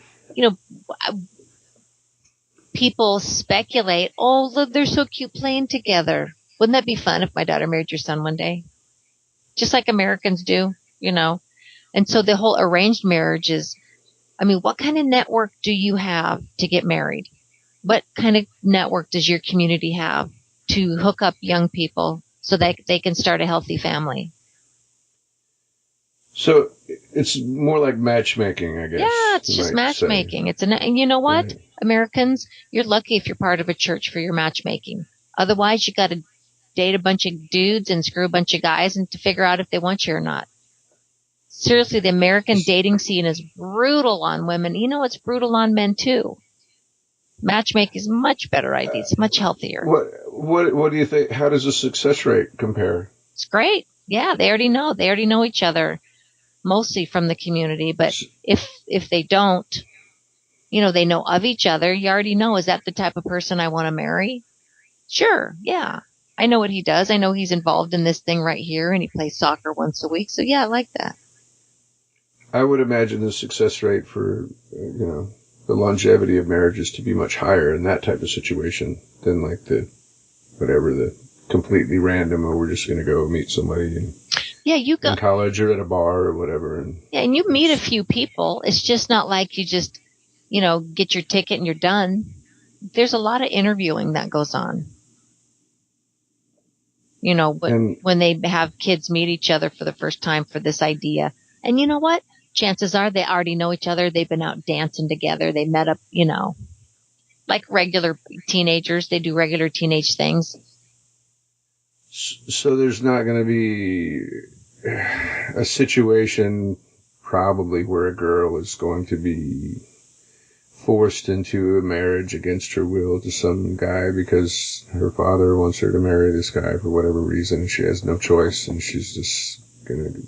people speculate, oh, look, they're so cute playing together. Wouldn't that be fun if my daughter married your son one day? Just like Americans do, And so the whole arranged marriage is, what kind of network do you have to get married? What kind of network does your community have to hook up young people so that they can start a healthy family? So it's more like matchmaking, I guess. Yeah, it's just matchmaking. And you know what? Right. Americans, you're lucky if you're part of a church for your matchmaking. Otherwise, you got to date a bunch of dudes and screw a bunch of guys and to figure out if they want you or not. Seriously, the American dating scene is brutal on women. It's brutal on men too. Matchmaking is much better idea. It's much healthier. What do you think? How does the success rate compare? It's great. Yeah, they already know. They already know each other, mostly from the community. But if they don't, they know of each other. You already know, is that the type of person I want to marry? Sure. Yeah. I know what he does. I know he's involved in this thing right here, and he plays soccer once a week. So yeah, I like that. I would imagine the success rate for, the longevity of marriages to be much higher in that type of situation than like the completely random, or we're just going to go meet somebody in college or at a bar or whatever. And you meet a few people. It's just not like you just, get your ticket and you're done. There's a lot of interviewing that goes on. When they have kids meet each other for the first time for this idea. And you know what? Chances are they already know each other. They've been out dancing together. They met up, like regular teenagers. They do regular teenage things. So there's not going to be a situation probably where a girl is going to be forced into a marriage against her will to some guy because her father wants her to marry this guy for whatever reason. She has no choice, and she's just going to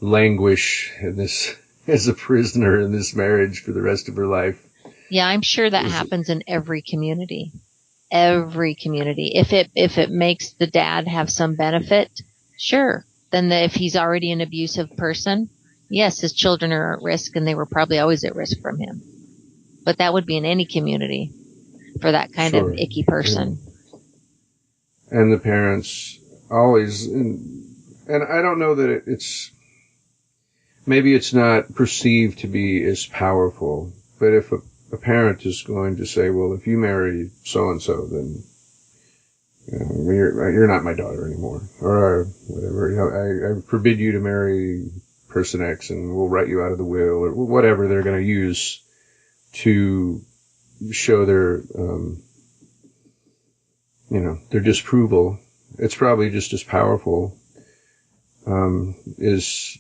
languish in this as a prisoner in this marriage for the rest of her life. Yeah, I'm sure that happens in every community. Every community. If it makes the dad have some benefit, sure. Then if he's already an abusive person, yes, his children are at risk, and they were probably always at risk from him. But that would be in any community for that kind of icky person. And the parents always, and I don't know that it's, maybe it's not perceived to be as powerful, but if a a parent is going to say, well, if you marry so-and-so, then you're not my daughter anymore, or whatever. I forbid you to marry person X, and we'll write you out of the will, or whatever they're going to use to show their disapproval. It's probably just as powerful as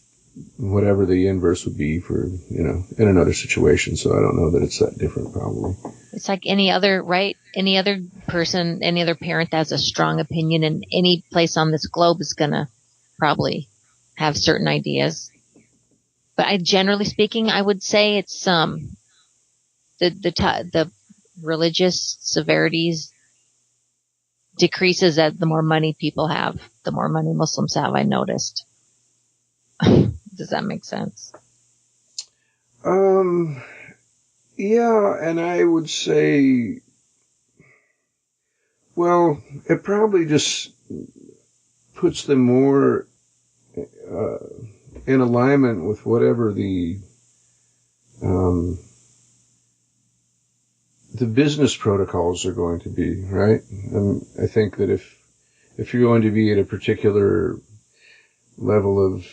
whatever the inverse would be for, in another situation. So I don't know that it's that different, probably. It's like any other, right? Any other person, any other parent that has a strong opinion in any place on this globe is going to probably have certain ideas. But generally speaking, I would say it's the religious severities decreases as the more money people have, the more money Muslims have, I noticed. Does that make sense? Yeah, and I would say, well, it probably just puts them more in alignment with whatever the business protocols are going to be, right? And I think that if you're going to be at a particular level of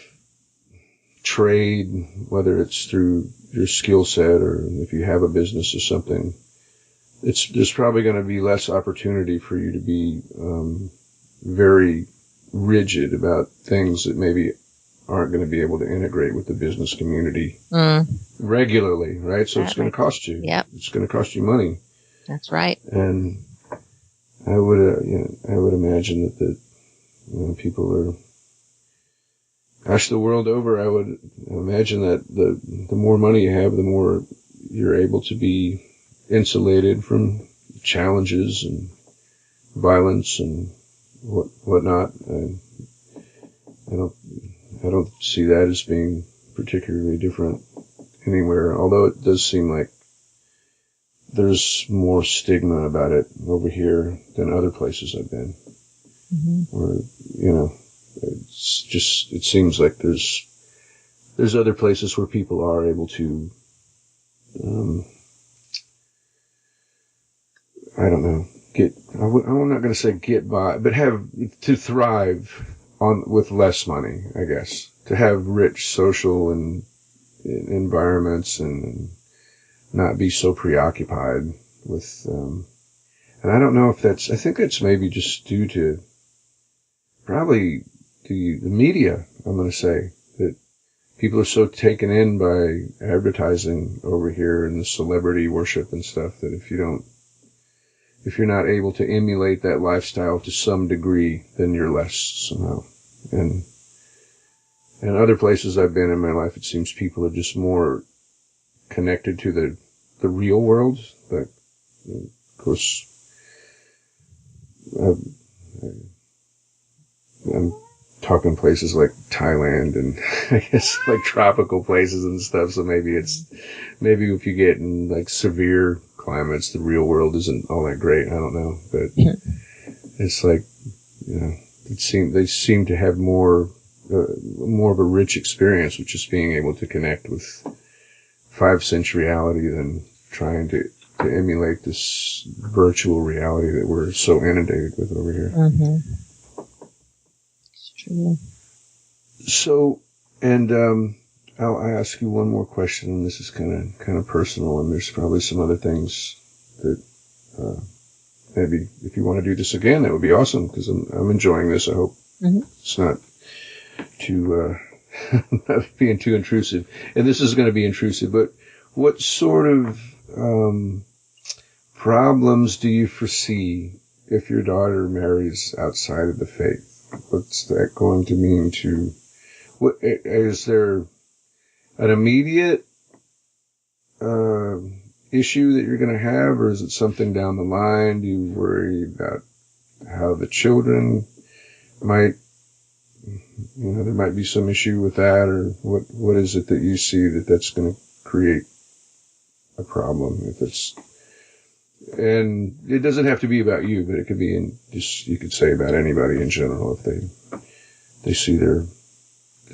trade, whether it's through your skill set or if you have a business or something, there's probably going to be less opportunity for you to be very rigid about things that maybe aren't going to be able to integrate with the business community regularly, right? So it's going to cost you. Yep. It's going to cost you money. That's right. And I would imagine that people are, gosh, the world over, I would imagine that the more money you have, the more you're able to be insulated from challenges and violence and whatnot. I don't see that as being particularly different anywhere, although it does seem like there's more stigma about it over here than other places I've been. Mm-hmm. Or, it seems like there's other places where people are able to, I don't know, I'm not going to say get by, but to thrive with less money, I guess. To have rich social and environments and not be so preoccupied with, and I don't know if I think that's maybe just due to probably the media, I'm going to say, that people are so taken in by advertising over here and the celebrity worship and stuff that if you're not able to emulate that lifestyle to some degree, then you're less somehow. And other places I've been in my life, it seems people are just more connected to the real world. But, of course, I'm talking places like Thailand and I guess like tropical places and stuff. So maybe if you get in like severe climates, the real world isn't all that great. I don't know, but it's like, they seem to have more of a rich experience with just being able to connect with 5 cents reality than trying to emulate this virtual reality that we're so inundated with over here. Mm-hmm. It's true. So, and I'll ask you one more question, and this is kind of personal, and there's probably some other things that maybe if you want to do this again, that would be awesome, because I'm enjoying this. I hope it's not too not being too intrusive. And this is going to be intrusive, but what sort of problems do you foresee if your daughter marries outside of the faith? What's that going to mean to? Is there an immediate issue that you're going to have, or is it something down the line? Do you worry about how the children might, there might be some issue with that, or what is it that you see that's going to create a problem? And it doesn't have to be about you, but it could be you could say about anybody in general if they see their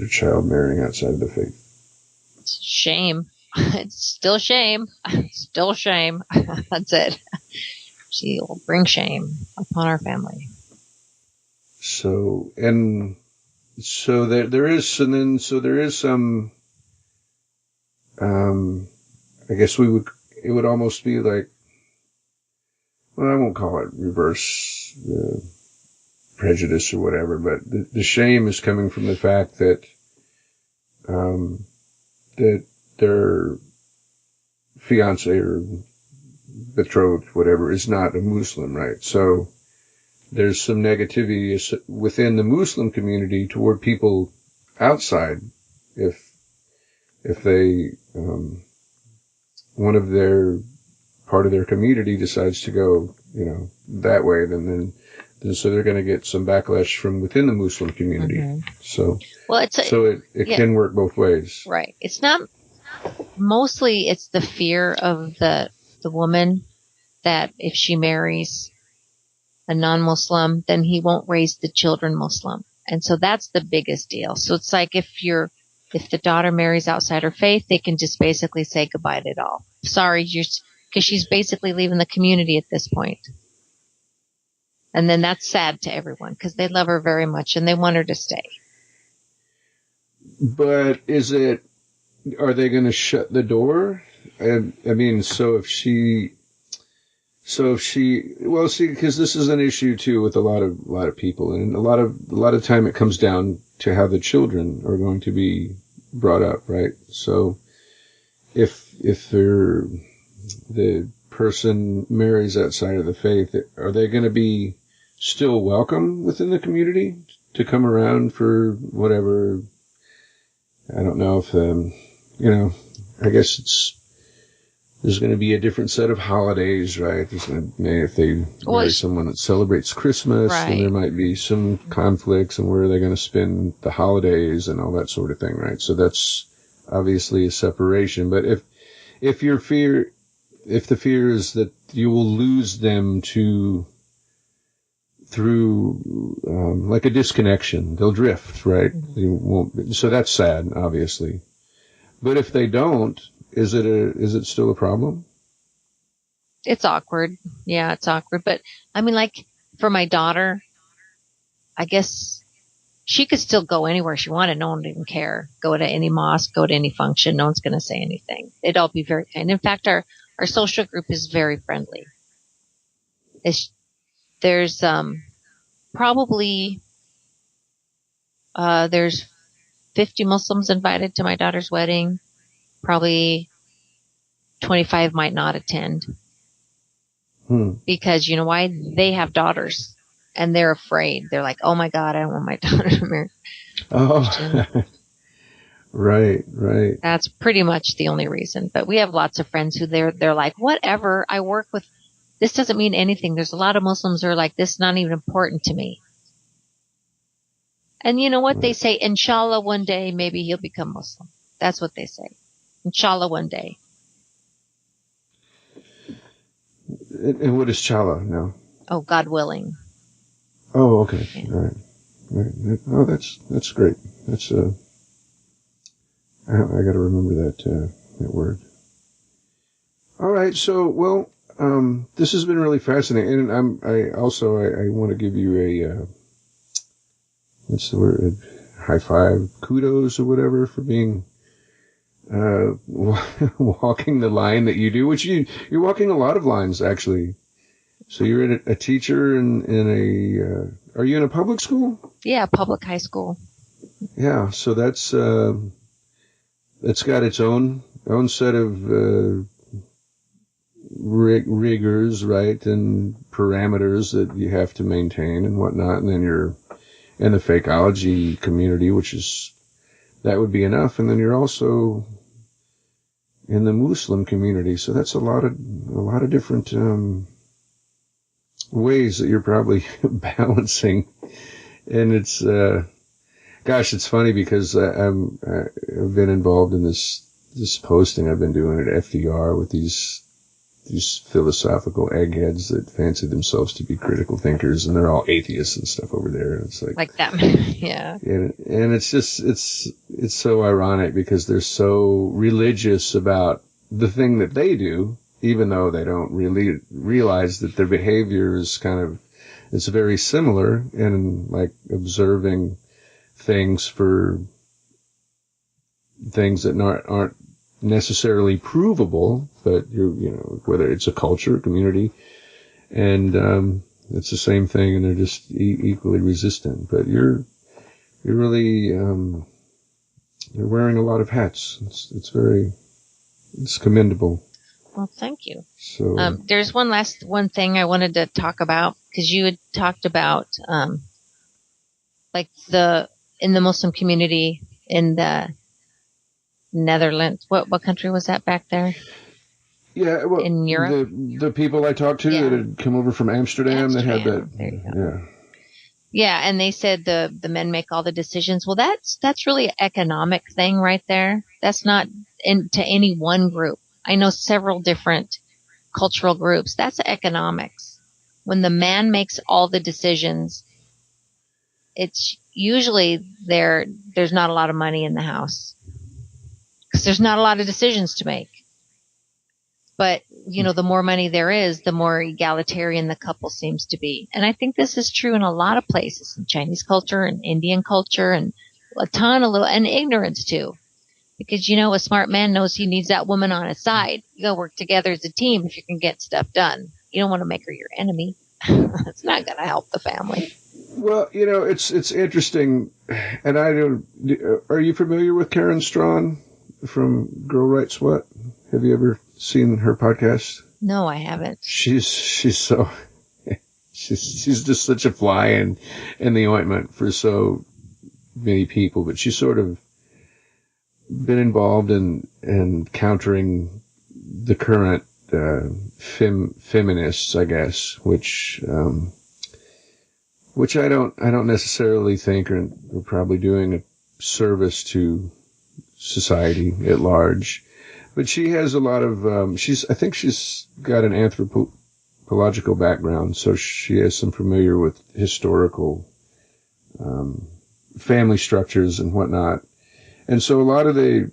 child marrying outside of the faith. It's a shame. It's still shame. Still shame. That's it. She will bring shame upon our family. So there is some, I guess it would almost be like, well, I won't call it reverse prejudice or whatever, but the shame is coming from the fact that that their fiance or betrothed, whatever, is not a Muslim, right? So there's some negativity within the Muslim community toward people outside if they one of their part of their community decides to go, that way, then so they're going to get some backlash from within the Muslim community. Mm-hmm. So it can work both ways. Right. It's not mostly it's the fear of the woman that if she marries a non-Muslim, then he won't raise the children Muslim. And so that's the biggest deal. So it's like if the daughter marries outside her faith, they can just basically say goodbye to it all. Sorry, because she's basically leaving the community at this point. And then that's sad to everyone because they love her very much and they want her to stay. But are they going to shut the door? I mean, because this is an issue too with a lot of people, and a lot of time it comes down to how the children are going to be brought up, right? So if the person marries outside of the faith, are they going to be still welcome within the community to come around for whatever? I don't know if I guess there's going to be a different set of holidays, right? If they marry someone that celebrates Christmas, right, then there might be some conflicts, and where are they going to spend the holidays and all that sort of thing, right? So that's obviously a separation. But if the fear is that you will lose them through like a disconnection, they'll drift, right? Mm-hmm. You won't. So that's sad, obviously. But if they don't, is it still a problem? It's awkward. Yeah, it's awkward. But I mean, like for my daughter, I guess she could still go anywhere she wanted. No one would even care. Go to any mosque, go to any function. No one's going to say anything. They'd all be very kind. In fact, our social group is very friendly. There's probably there's 50 Muslims invited to my daughter's wedding. Probably 25 might not attend. Because you know why? They have daughters and they're afraid. They're like, oh my God, I don't want my daughter to marry. Oh, right. That's pretty much the only reason. But we have lots of friends who they're like, whatever, I work with, this doesn't mean anything. There's a lot of Muslims who are like, this is not even important to me. And you know what? Right. They say, inshallah, one day, maybe he'll become Muslim. That's what they say. Inshallah, one day. And what is Chala now? Oh, God willing. Oh, okay. Yeah. All right. Oh, that's great. That's I got to remember that word. All right. So, well, this has been really fascinating, and I want to give you a what's the word? A high five, kudos or whatever for being walking the line that you do, which you're walking a lot of lines actually. So you're a teacher in are you in a public school? Yeah, public high school. Yeah, so that's got its own set of rigors, right, and parameters that you have to maintain and whatnot. And then you're in the fakeology community, that would be enough. And then you're also in the Muslim community, so that's a lot of different ways that you're probably balancing. And it's it's funny because I've been involved in this posting I've been doing at FDR with these these philosophical eggheads that fancy themselves to be critical thinkers, and they're all atheists and stuff over there. And it's like that. Yeah. And it's just, it's so ironic because they're so religious about the thing that they do, even though they don't really realize that their behavior is it's very similar in like observing things for things that aren't necessarily provable, but whether it's a culture, community, and it's the same thing, and they're just equally resistant. But you're really you're wearing a lot of hats. It's commendable. Well, thank you. So there's one thing I wanted to talk about, because you had talked about like in the Muslim community in the Netherlands. What country was that back there? Yeah, well, in Europe. The people I talked to that had come over from Amsterdam, that had that. There you go. Yeah. Yeah, and they said the men make all the decisions. Well, that's really an economic thing right there. That's not to any one group. I know several different cultural groups. That's economics. When the man makes all the decisions, it's usually there's not a lot of money in the house, because there's not a lot of decisions to make. But, the more money there is, the more egalitarian the couple seems to be. And I think this is true in a lot of places, in Chinese culture and Indian culture, and and ignorance too. Because, a smart man knows he needs that woman on his side. You gotta work together as a team if you can get stuff done. You don't want to make her your enemy. It's not gonna help the family. Well, it's interesting, and are you familiar with Karen Strawn from Girl Writes What? Have you ever seen her podcast? No, I haven't. She's so she's just such a fly in the ointment for so many people, but she's sort of been involved in countering the current feminists, I guess, which I don't necessarily think are probably doing a service to society at large. But she has a lot of, I think she's got an anthropological background, so she has some familiar with historical family structures and whatnot. And so a lot of the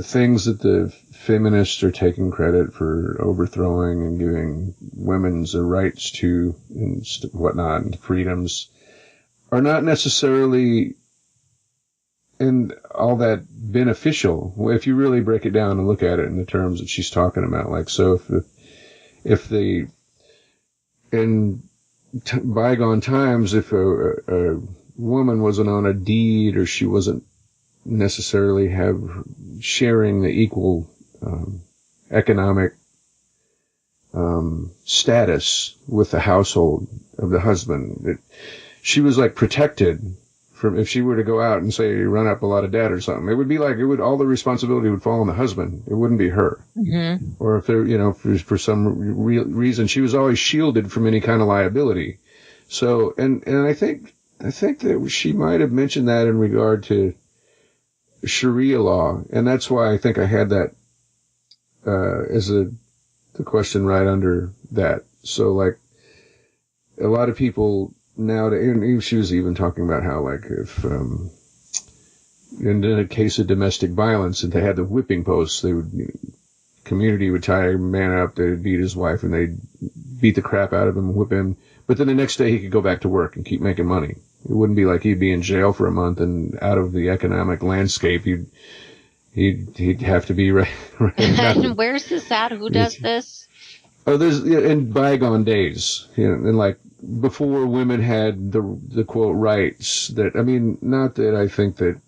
things that the feminists are taking credit for overthrowing and giving women's rights to and whatnot and freedoms are not necessarily and all that beneficial if you really break it down and look at it in the terms that she's talking about. Like, so if in bygone times, if a woman wasn't on a deed, or she wasn't necessarily sharing the equal economic status with the household of the husband, she was like protected from, if she were to go out and say run up a lot of debt or something, it would be like all the responsibility would fall on the husband. It wouldn't be her. Mm-hmm. Or if there, for some reason, she was always shielded from any kind of liability. So, and I think that she might have mentioned that in regard to Sharia law, and that's why I think I had that as the question right under that. So, like, a lot of people nowadays, and she was even talking about how, like, if in a case of domestic violence, and they had the whipping posts, community would tie a man up, they'd beat his wife, and they'd beat the crap out of him and whip him. But then the next day he could go back to work and keep making money. It wouldn't be like he'd be in jail for a month and out of the economic landscape. He'd have to be right. And where's this at? Who does this? Oh, there's in bygone days, and like before women had the quote rights. That, I mean, not that I think that.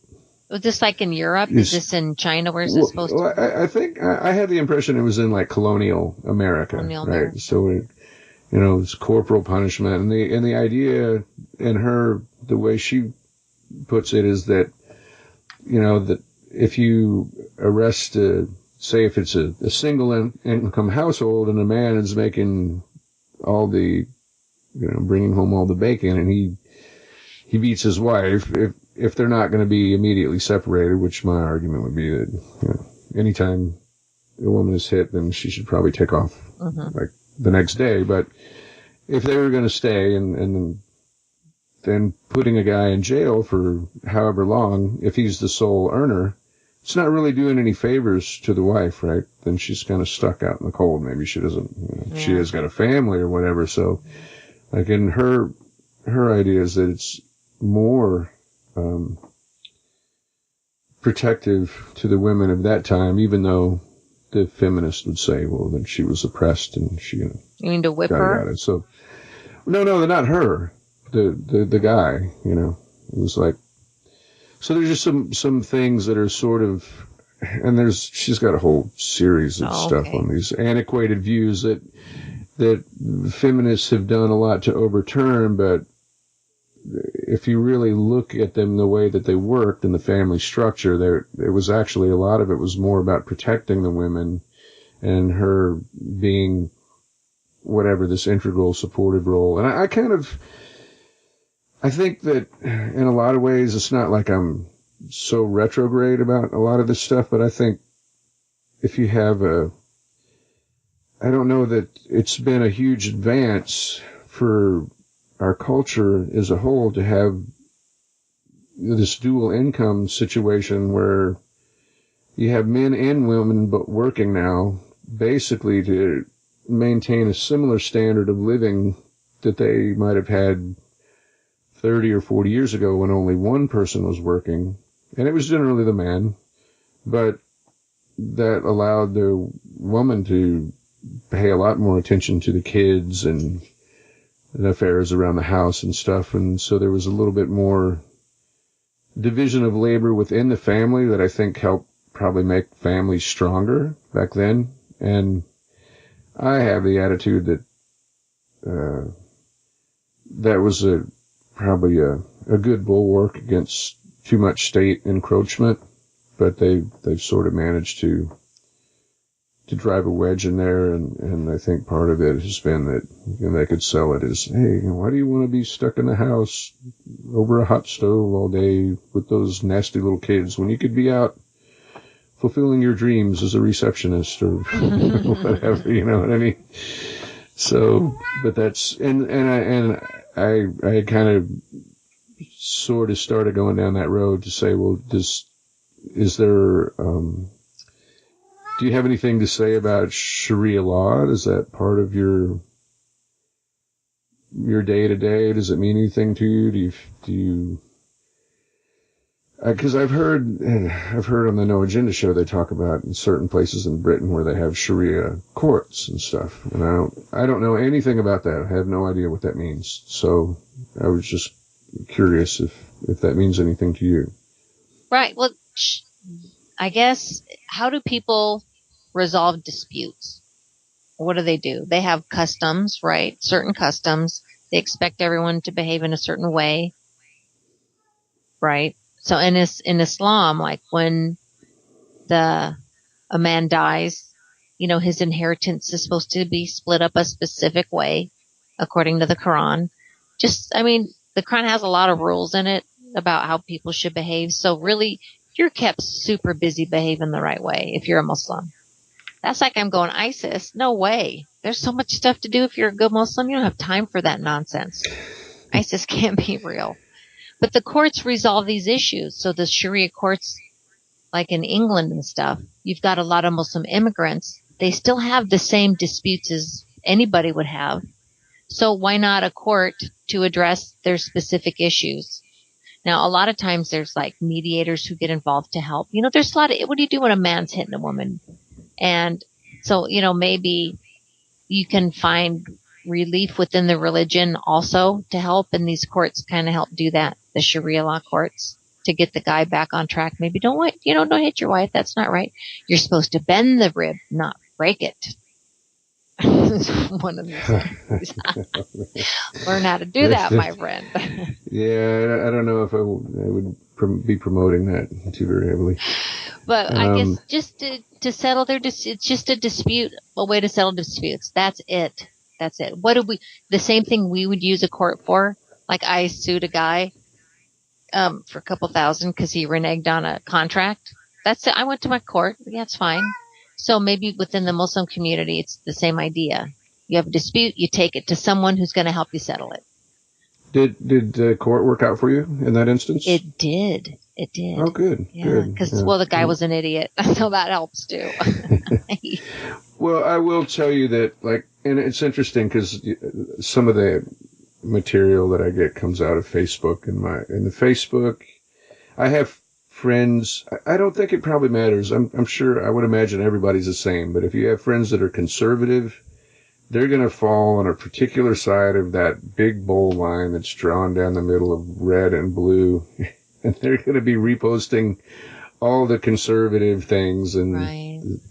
Was this like in Europe? Is this in China? Where's this supposed to be? I think I had the impression it was in like colonial America, right? So it's corporal punishment, and the idea in the way she puts it is that, that if you arrest, say if it's a single income household and a man is making all the, bringing home all the bacon, and he beats his wife, if they're not going to be immediately separated, which my argument would be that, anytime a woman is hit, then she should probably take off like the next day. But if they were going to stay and then putting a guy in jail for however long, if he's the sole earner, it's not really doing any favors to the wife, right? Then she's kind of stuck out in the cold. Maybe she doesn't, she has got a family or whatever. So, like, in her idea is that it's more protective to the women of that time, even though the feminist would say, well, then she was oppressed and she, You mean to whip her? So, no, not her. The guy, it was like, so there's just some things that are sort of, and she's got a whole series of stuff on these antiquated views that feminists have done a lot to overturn, but if you really look at them the way that they worked in the family structure, it was actually, a lot of it was more about protecting the women and her being whatever, this integral supportive role. And I think that in a lot of ways, it's not like I'm so retrograde about a lot of this stuff, but I think if you have I don't know that it's been a huge advance for our culture as a whole to have this dual income situation where you have men and women but working now basically to maintain a similar standard of living that they might have had 30 or 40 years ago when only one person was working, and it was generally the man, but that allowed the woman to pay a lot more attention to the kids and the affairs around the house and stuff, and so there was a little bit more division of labor within the family that I think helped probably make families stronger back then. And I have the attitude that that was probably a good bulwark against too much state encroachment, but they've sort of managed to drive a wedge in there, and I think part of it has been that they could sell it as, hey, why do you want to be stuck in the house over a hot stove all day with those nasty little kids when you could be out fulfilling your dreams as a receptionist or whatever, you know what I mean? So, but that's, and I kind of sort of started going down that road to say, well, is there, do you have anything to say about Sharia law? Is that part of your day to day? Does it mean anything to you? Do you, because I've heard on the No Agenda show, they talk about in certain places in Britain where they have Sharia courts and stuff. And I don't know anything about that. I have no idea what that means. So I was just curious if that means anything to you. Right. Well, I guess, how do people resolve disputes? What do? They have customs, right? Certain customs. They expect everyone to behave in a certain way, right? So in Islam, like when a man dies, his inheritance is supposed to be split up a specific way, according to the Quran. The Quran has a lot of rules in it about how people should behave. So really, you're kept super busy behaving the right way if you're a Muslim. That's like I'm going ISIS. No way. There's so much stuff to do if you're a good Muslim. You don't have time for that nonsense. ISIS can't be real. But the courts resolve these issues. So the Sharia courts, like in England and stuff, you've got a lot of Muslim immigrants. They still have the same disputes as anybody would have. So why not a court to address their specific issues? Now, a lot of times there's like mediators who get involved to help. There's a lot of, what do you do when a man's hitting a woman? And so, maybe you can find relief within the religion also to help, and these courts kind of help do that, the Sharia law courts, to get the guy back on track. Maybe don't hit your wife. That's not right. You're supposed to bend the rib, not break it. One of these things. Learn how to do that, my friend. Yeah, I don't know if I would be promoting that too very heavily. But I guess just to settle it's just a dispute, a way to settle disputes. That's it. The same thing we would use a court for. Like I sued a guy for a couple $1,000 because he reneged on a contract. That's it. I went to my court. Yeah, it's fine. So maybe within the Muslim community, it's the same idea. You have a dispute, you take it to someone who's going to help you settle it. Did the court work out for you in that instance? It did. It did. Oh, good. Yeah. Good. Because, well, the guy was an idiot. So that helps too. Well, I will tell you that, like, and it's interesting because some of the material that I get comes out of Facebook, and the Facebook, I have friends. I don't think it probably matters. I'm sure, I would imagine everybody's the same, but if you have friends that are conservative, they're going to fall on a particular side of that big bold line that's drawn down the middle of red and blue, and they're going to be reposting all the conservative things, and right.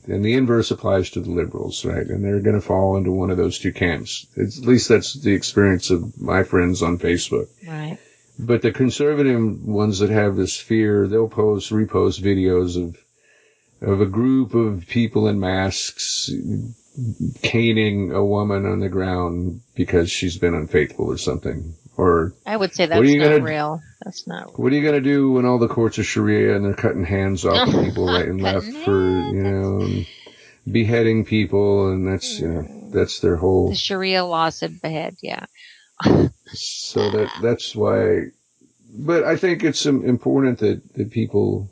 And the inverse applies to the liberals, right? And they're going to fall into one of those two camps. At least that's the experience of my friends on Facebook. Right. But the conservative ones that have this fear, they'll repost videos of a group of people in masks caning a woman on the ground because she's been unfaithful or something. Or I would say that's not real. That's not real. What are you going to do when all the courts are Sharia and they're cutting hands off of people right and left for, beheading people, and that's their whole... The Sharia law said behead, yeah. So that's why... But I think it's important that people...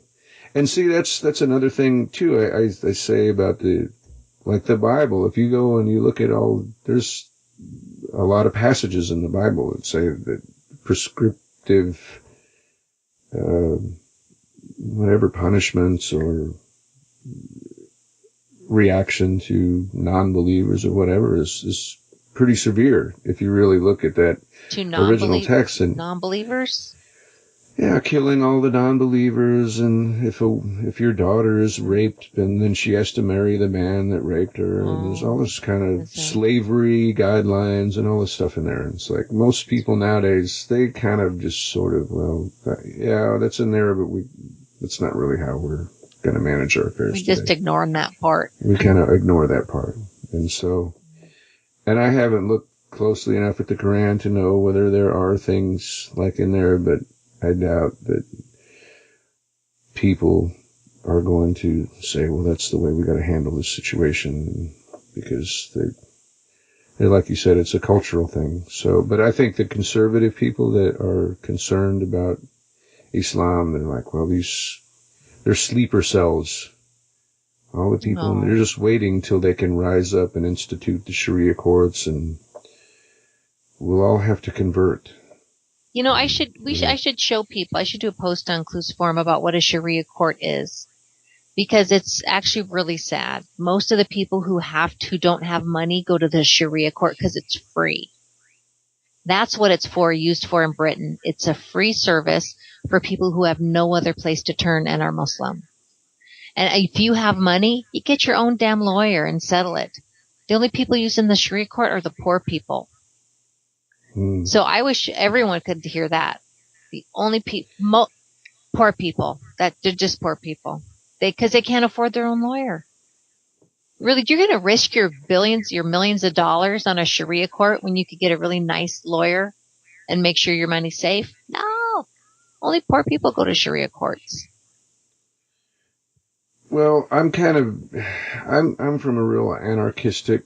And see, that's another thing, too, I say about the Bible. If you go and you look at there's a lot of passages in the Bible that say that prescriptive, whatever punishments or reaction to non-believers or whatever is pretty severe if you really look at that original text. And non-believers? Yeah, killing all the non-believers, and if your daughter is raped, and then she has to marry the man that raped her, and there's all this kind of slavery guidelines and all this stuff in there. And it's like most people nowadays, they kind of just sort of, yeah, that's in there, but that's not really how we're going to manage our affairs. We just ignore that part. We kind of ignore that part. And I haven't looked closely enough at the Quran to know whether there are things like in there, but I doubt that people are going to say, well, that's the way we got to handle this situation, because they're, like you said, it's a cultural thing. So, but I think the conservative people that are concerned about Islam, they're like, well, they're sleeper cells. All the people, and they're just waiting till they can rise up and institute the Sharia courts, and we'll all have to convert. I should show people. I should do a post on Clues Forum about what a Sharia court is, because it's actually really sad. Most of the people who don't have money go to the Sharia court because it's free. That's what it's used for in Britain. It's a free service for people who have no other place to turn and are Muslim. And if you have money, you get your own damn lawyer and settle it. The only people using the Sharia court are the poor people. So I wish everyone could hear that. The only poor people, that they're just poor people. Because they can't afford their own lawyer. Really, you're going to risk your millions of dollars on a Sharia court when you could get a really nice lawyer and make sure your money's safe? No. Only poor people go to Sharia courts. Well, I'm from a real anarchistic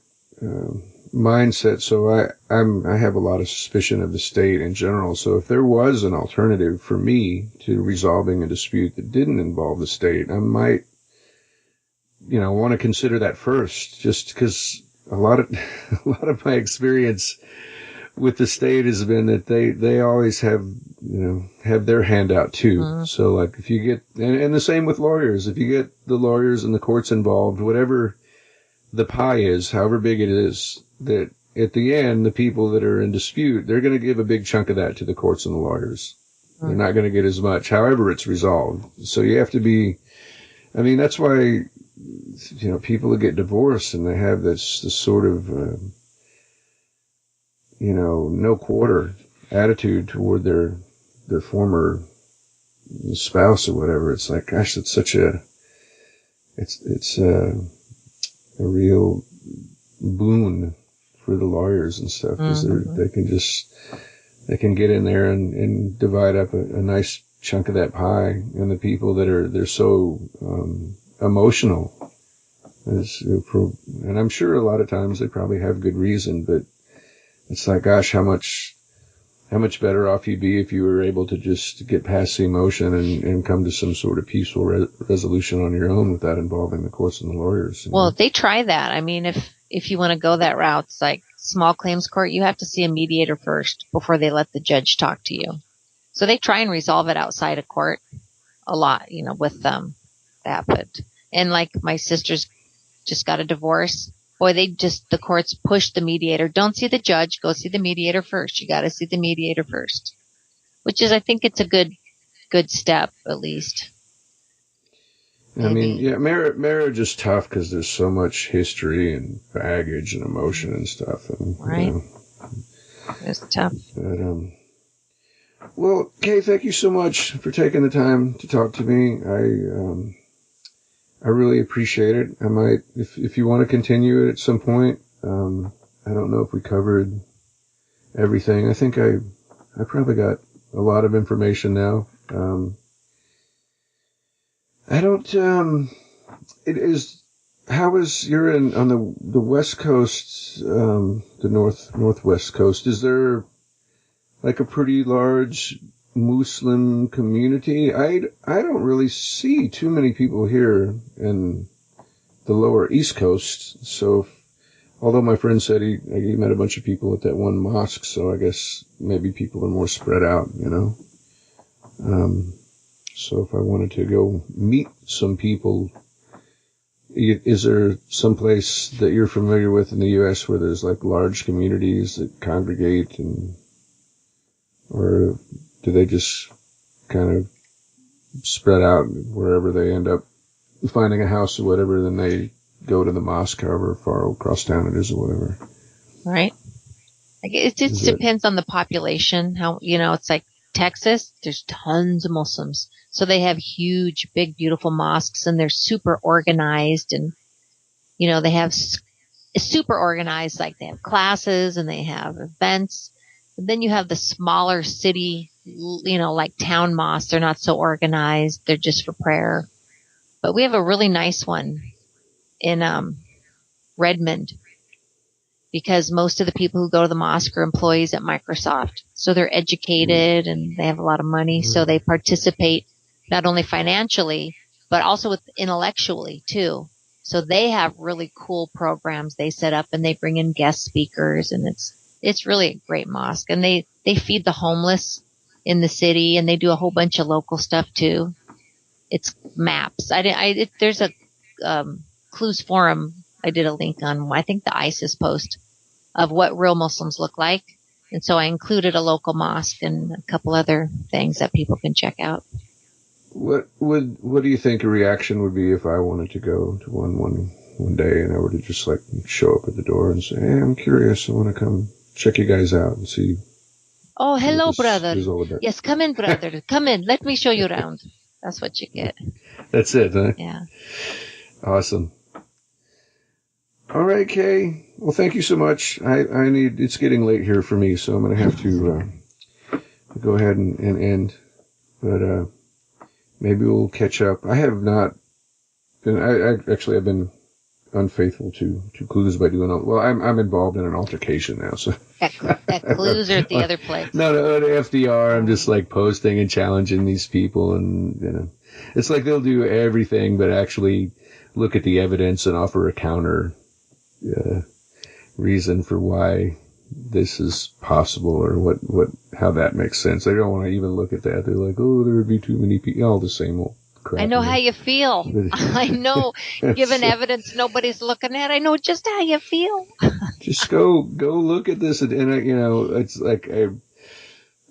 mindset, so I have a lot of suspicion of the state in general. So if there was an alternative for me to resolving a dispute that didn't involve the state, I might, want to consider that first, just because a lot of my experience with the state has been that they always have their hand out too. Mm-hmm. So like if you get, and the same with lawyers, if you get the lawyers and the courts involved, whatever the pie is, however big it is, that at the end, the people that are in dispute, they're going to give a big chunk of that to the courts and the lawyers. Mm-hmm. They're not going to get as much, however it's resolved. So you have to be, that's why, people that get divorced and they have this sort of, no quarter attitude toward their former spouse or whatever. It's like, gosh, it's such a real boon for the lawyers and stuff, because they can get in there and divide up a nice chunk of that pie. And the people they're so emotional And I'm sure a lot of times they probably have good reason, but it's like, gosh, how much better off you'd be if you were able to just get past the emotion and come to some sort of peaceful resolution on your own without involving the courts and the lawyers. Well, they try that. I mean, if you want to go that route, it's like small claims court, you have to see a mediator first before they let the judge talk to you. So they try and resolve it outside of court a lot, with that. And like my sister's just got a divorce. Boy, the courts push the mediator. Don't see the judge. Go see the mediator first. You got to see the mediator first, which is, I think it's a good step, at least. Maybe. I mean, yeah, marriage is tough because there's so much history and baggage and emotion and stuff. And, right. It's tough. But, well, Kay, thank you so much for taking the time to talk to me. I really appreciate it. I might, if you want to continue it at some point, I don't know if we covered everything. I think I probably got a lot of information now. You're on the West Coast, the Northwest Coast, is there like a pretty large Muslim community? I don't really see too many people here in the lower East Coast. So, although my friend said he met a bunch of people at that one mosque, so I guess maybe people are more spread out, So if I wanted to go meet some people, is there some place that you're familiar with in the U.S. where there's like large communities that congregate, or do they just kind of spread out wherever they end up finding a house or whatever, then they go to the mosque however far across town it is or whatever? Right. It just depends on the population. How, it's like Texas, there's tons of Muslims. So they have huge, big, beautiful mosques, and they're super organized, and, they have super organized, like they have classes and they have events. And then you have the smaller city, like town mosques. They're not so organized. They're just for prayer. But we have a really nice one in Redmond, because most of the people who go to the mosque are employees at Microsoft. So they're educated and they have a lot of money. So they participate not only financially, but also intellectually too. So they have really cool programs they set up, and they bring in guest speakers, and it's really a great mosque. And they feed the homeless in the city, and they do a whole bunch of local stuff too. It's maps. There's a Clues Forum. I did a link on, I think, the ISIS post of what real Muslims look like. And so I included a local mosque and a couple other things that people can check out. What do you think a reaction would be if I wanted to go to one day and I were to just like show up at the door and say, "Hey, I'm curious. I want to come check you guys out and see." Oh, hello, brother. Yes, come in, brother. Come in. Let me show you around. That's what you get. That's it, huh? Yeah. Awesome. All right, Kay. Well, thank you so much. It's getting late here for me, so I'm going to have to go ahead and end. But maybe we'll catch up. I have not been, I've been unfaithful to Clues by doing all, well, I'm involved in an altercation now, so. At Clues or at the other place? No, at FDR, I'm just like posting and challenging these people, and, it's like they'll do everything but actually look at the evidence and offer a counter reason for why this is possible, or how that makes sense. They don't want to even look at that. They're like, oh, there would be too many people. All the same old crap. I know how you feel. I know. Given evidence nobody's looking at, I know just how you feel. Just go look at this, and it's like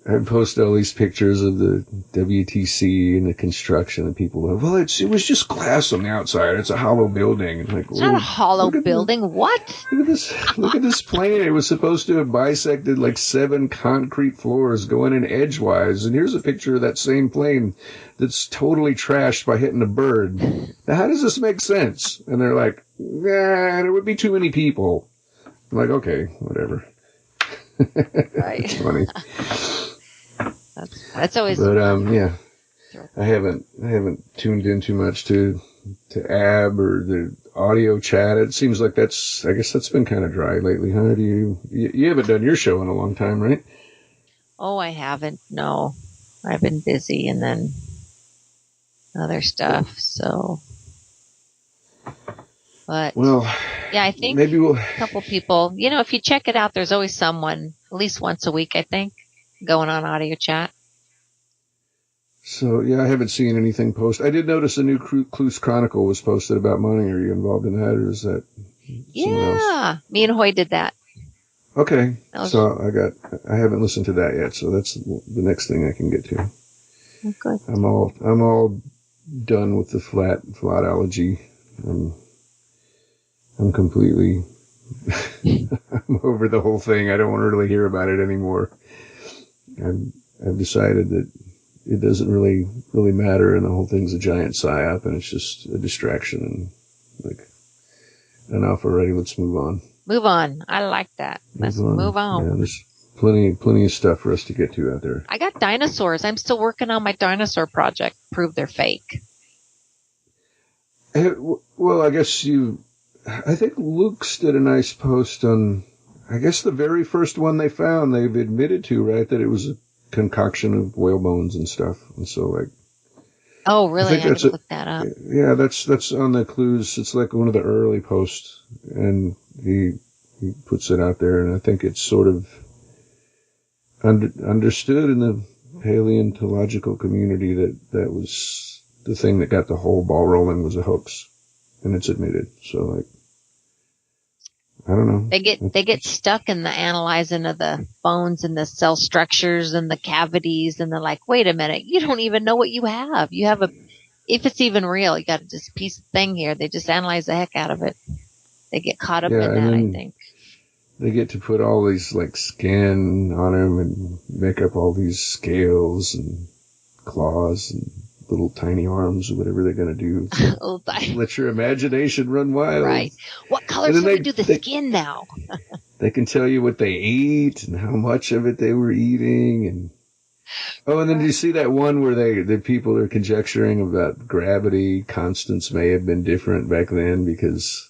I post all these pictures of the WTC and the construction, and people go, well, it was just glass on the outside. It's a hollow building. And like, it's not a hollow building. What? Look at this. Look at this plane. It was supposed to have bisected like 7 concrete floors going in edgewise. And here's a picture of that same plane that's totally trashed by hitting a bird. Now, how does this make sense? And they're like, nah, there would be too many people. I'm like, okay, whatever. Right. It's funny. That's always. But yeah, I haven't tuned in too much to AB or the audio chat. It seems like I guess that's been kind of dry lately, huh? You haven't done your show in a long time, right? Oh, I haven't. No, I've been busy and then other stuff. So, but well, yeah, I think maybe a couple people, if you check it out, there's always someone at least once a week, I think, going on audio chat. So, yeah, I haven't seen anything posted. I did notice a new Clues Chronicle was posted about money. Are you involved in that, or is that someone else? Yeah, me and Hoy did that. Okay, so I haven't listened to that yet, so that's the next thing I can get to. Okay. I'm all done with the flatology. I'm completely I'm over the whole thing. I don't want to really hear about it anymore. I've decided that it doesn't really matter, and the whole thing's a giant psyop, and it's just a distraction. And enough already. Let's move on. Move on. I like that. Let's move on. Yeah, there's plenty of stuff for us to get to out there. I got dinosaurs. I'm still working on my dinosaur project. Prove they're fake. Well, I guess I think Luke's did a nice post on, I guess the very first one they found, they've admitted to, right, that it was a concoction of whale bones and stuff. And so, oh, really? I didn't look that up. Yeah, that's on the Clues. It's like one of the early posts, and he puts it out there, and I think it's sort of understood in the paleontological community that was the thing that got the whole ball rolling was a hoax, and it's admitted. So, I don't know. They get stuck in the analyzing of the bones and the cell structures and the cavities, and they're like, wait a minute, you don't even know what you have. You have if it's even real, you got this piece of thing here. They just analyze the heck out of it. They get caught up in that, I think. They get to put all these skin on them and make up all these scales and claws and little tiny arms or whatever they're going to do. Let your imagination run wild. Right. What color should we do the skin now? They can tell you what they ate and how much of it they were eating. And then did you see that one where the people are conjecturing about gravity constants may have been different back then because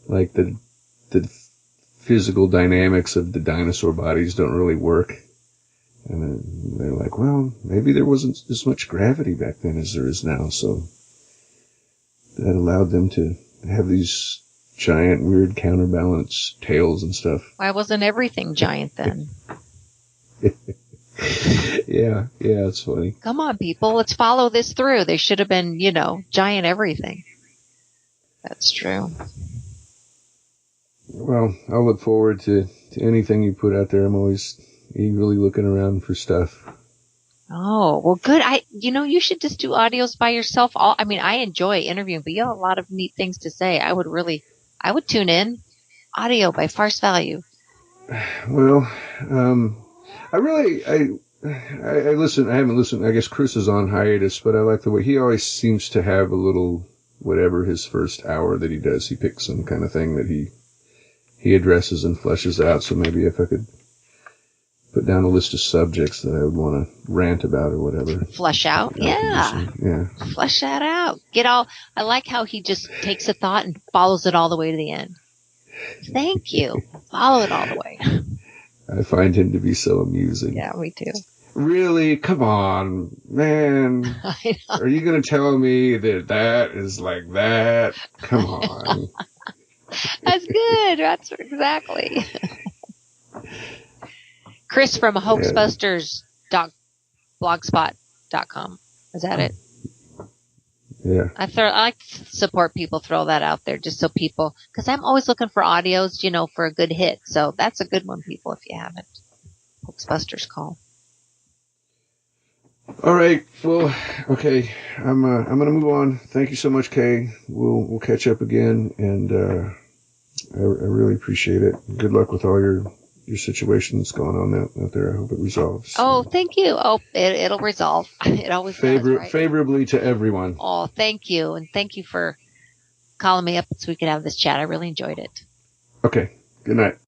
the physical dynamics of the dinosaur bodies don't really work. And they're like, well, maybe there wasn't as much gravity back then as there is now, so that allowed them to have these giant, weird counterbalance tails and stuff. Why wasn't everything giant then? Yeah, it's funny. Come on, people, let's follow this through. They should have been, giant everything. That's true. Well, I'll look forward to anything you put out there. I'm always eagerly looking around for stuff. Oh, well, good. You should just do audios by yourself. I enjoy interviewing, but you have a lot of neat things to say. I would tune in. Audio by Farce Value. Well, I listen. I haven't listened. I guess Chris is on hiatus, but I like the way he always seems to have a little, whatever his first hour that he does, he picks some kind of thing that he addresses and fleshes out. So maybe if I could put down a list of subjects that I would want to rant about or whatever. Flesh out? Yeah. Flesh that out. I like how he just takes a thought and follows it all the way to the end. Thank you. Follow it all the way. I find him to be so amusing. Yeah, me too. Really? Come on, man. I know. Are you going to tell me that is like that? Come on. That's good. That's exactly. Chris from hoaxbusters.blogspot.com. Is that it? Yeah. I like to support people, throw that out there just so people, because I'm always looking for audios, for a good hit. So that's a good one, people, if you haven't. Hoaxbusters call. All right. Well, okay. I'm going to move on. Thank you so much, Kay. We'll catch up again, and I really appreciate it. Good luck with all your situation that's going on out there. I hope it resolves. Oh, thank you. Oh, it'll resolve. It always does, right? Favorably to everyone. Oh, thank you. And thank you for calling me up so we could have this chat. I really enjoyed it. Okay. Good night.